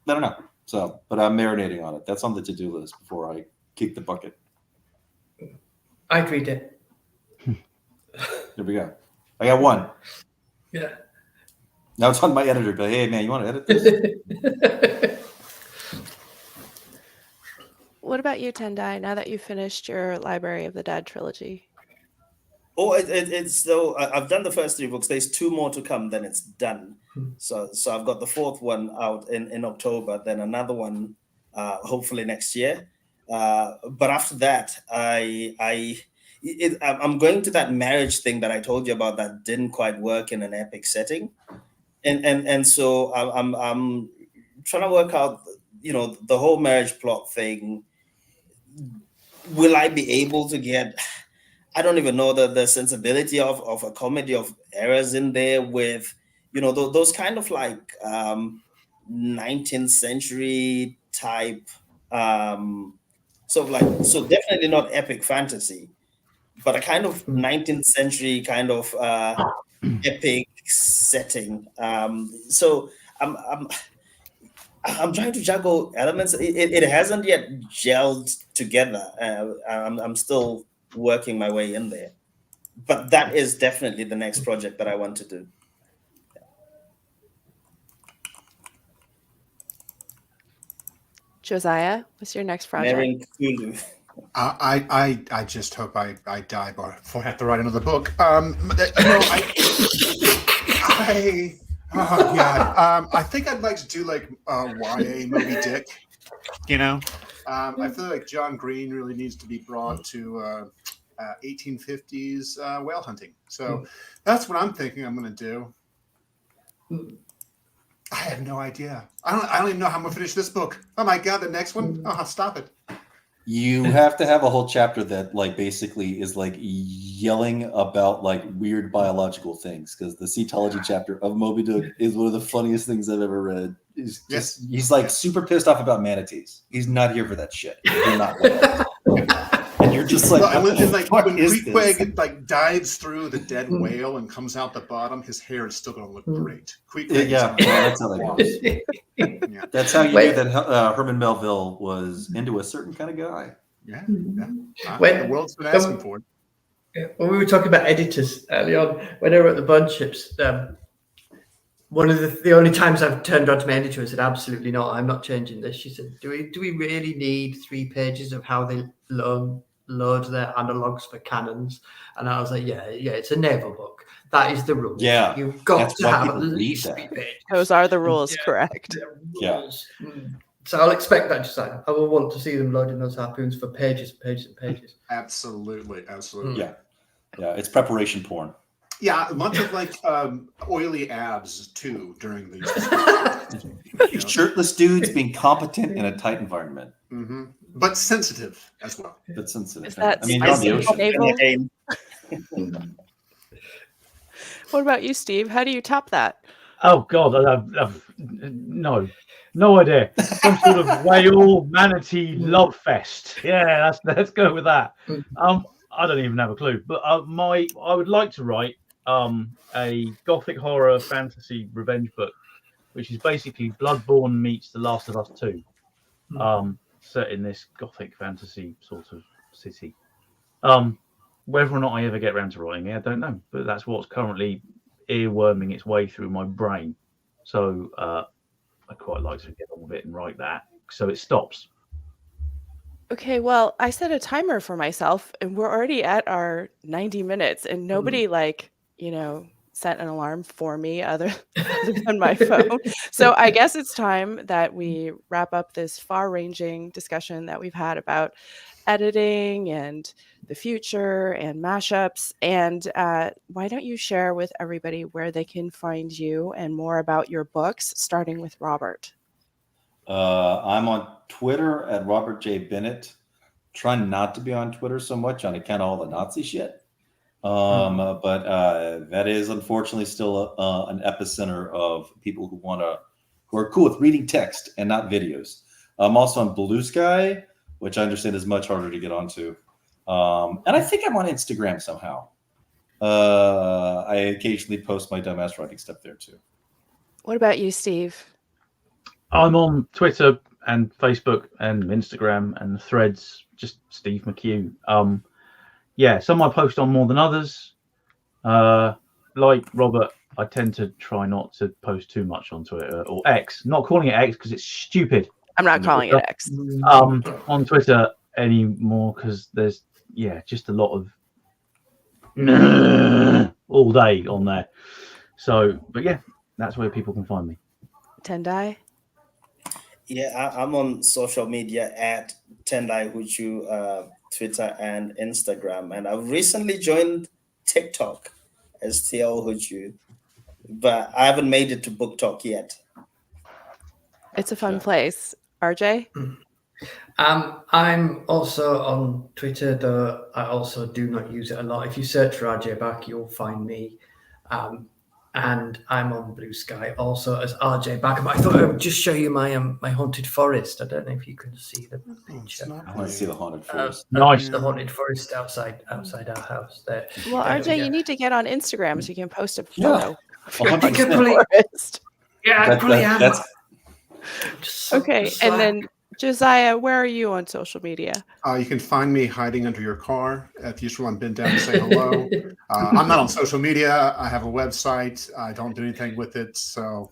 I don't know. So, but I'm marinating on it. That's on the to-do list before I kick the bucket. I'd read it. There we go. I got one. Yeah. Now it's on my editor, but hey, man, you want to edit this? What about you, Tendai, now that you've finished your Library of the Dead trilogy? Oh, it's though I've done the first 3 books. There's 2 more to come, then it's done. So I've got the 4th one out in October, then another one hopefully next year. But after that, I'm going to that marriage thing that I told you about that didn't quite work in an epic setting, and so I'm trying to work out, the whole marriage plot thing. Will I be able to get? I don't even know the sensibility of a comedy of errors in there with, those kind of like 19th century type, so definitely not epic fantasy, but a kind of 19th century kind of epic setting. So I'm trying to juggle elements. It hasn't yet gelled together. I'm still working my way in there, but that is definitely the next project that I want to do. Josiah, what's your next project? Marrying Cthulhu. I just hope I die before I have to write another book. Oh god, I think I'd like to do like YA Moby Dick. I feel like John Green really needs to be brought to 1850s whale hunting. So that's what I'm thinking I'm going to do. I have no idea. I don't even know how I'm going to finish this book. Oh my god, the next one? Oh, stop it. You have to have a whole chapter that like basically is like yelling about like weird biological things, because the Cetology chapter of Moby Dick is one of the funniest things I've ever read. He's like super pissed off about manatees. He's not here for that shit. They're not like and you're just like, when Queequeg like dives through the dead whale and comes out the bottom, his hair is still going to look great. That's how that goes. That's how you knew that Herman Melville was into a certain kind of guy. The world's been asking for it. When we were talking about editors early on, when I wrote the Bundships, one of the only times I've turned around to my editor and said, absolutely not, I'm not changing this. She said, do we really need 3 pages of how they load their analogs for cannons? And I was like, yeah, it's a naval book. That is the rule. Yeah. You've got to have at least 3 pages. Those are the rules, correct. Rules. So I'll expect that, Josiah. I will want to see them loading those harpoons for pages and pages and pages. Absolutely. Yeah, it's preparation porn. Yeah, much of like oily abs too during these. Shirtless dudes being competent in a tight environment, but sensitive as well. But sensitive. Is that I mean, on the ocean. What about you, Steve? How do you top that? Oh God, I've no idea. Some sort of whale manatee love fest. Yeah, let's go with that. I don't even have a clue. But I would like to write a gothic horror fantasy revenge book, which is basically Bloodborne meets The Last of Us 2, set in this gothic fantasy sort of city. Whether or not I ever get around to writing it, I don't know, but that's what's currently earworming its way through my brain. So I quite like to get on with it and write that, so it stops. Okay, well, I set a timer for myself, and we're already at our 90 minutes, and nobody set an alarm for me other than my phone. So I guess it's time that we wrap up this far-ranging discussion that we've had about editing and the future and mashups. And why don't you share with everybody where they can find you and more about your books, starting with Robert? I'm on Twitter at Robert J. Bennett. Trying not to be on Twitter so much on account of all the Nazi shit. But that is unfortunately still an epicenter of people who are cool with reading text and not videos. I'm also on Blue Sky, which I understand is much harder to get onto. And I think I'm on Instagram somehow. I occasionally post my dumbass writing stuff there too. What about you, Steve? I'm on Twitter and Facebook and Instagram and Threads, just Steve McHugh. Some I post on more than others. Like Robert, I tend to try not to post too much on Twitter or X. Not calling it X because it's stupid. I'm not calling it X. On Twitter anymore because there's just a lot of all day on there. So, but that's where people can find me. Tendai? Yeah, I'm on social media at Tendai Huchu, Twitter and Instagram, and I've recently joined TikTok as TL Huchu, but I haven't made it to Book Talk yet. It's a fun place. RJ? I'm also on Twitter, though I also do not use it a lot. If you search for RJ Back, you'll find me. And I'm on Blue Sky also as RJ Back. But I thought I would just show you my haunted forest. I don't know if you can see the picture. I want to see the haunted forest. Nice. The haunted forest outside our house there. Well, RJ, you need to get on Instagram so you can post a photo. I probably am. Okay, and then Josiah, where are you on social media? You can find me hiding under your car. If you just want to bend down and say hello. I'm not on social media. I have a website. I don't do anything with it. So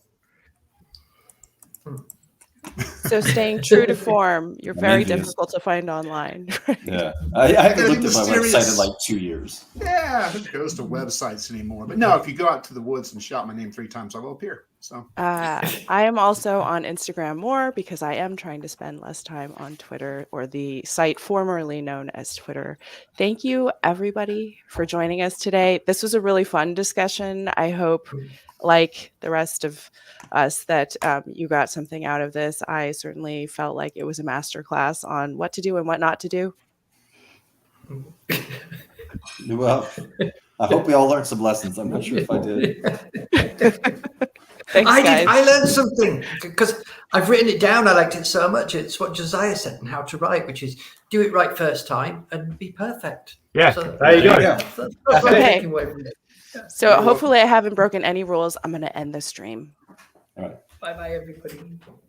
staying true to form. You're very difficult to find online. Right? Yeah, I haven't looked at my website in like 2 years. Yeah, who goes to websites anymore? But no, if you go out to the woods and shout my name 3 times, I will appear. So I am also on Instagram more because I am trying to spend less time on Twitter, or the site formerly known as Twitter. Thank you, everybody, for joining us today. This was a really fun discussion. I hope, like the rest of us, that you got something out of this. I certainly felt like it was a masterclass on what to do and what not to do. Well, I hope we all learned some lessons. I'm not sure if I did. Thanks, guys. I learned something because I've written it down. I liked it so much. It's what Josiah said and how to write, which is do it right first time and be perfect. Yeah, so, there you go. That's what I'm taking away from it. So hopefully I haven't broken any rules. I'm going to end the stream. All right. Bye-bye, everybody.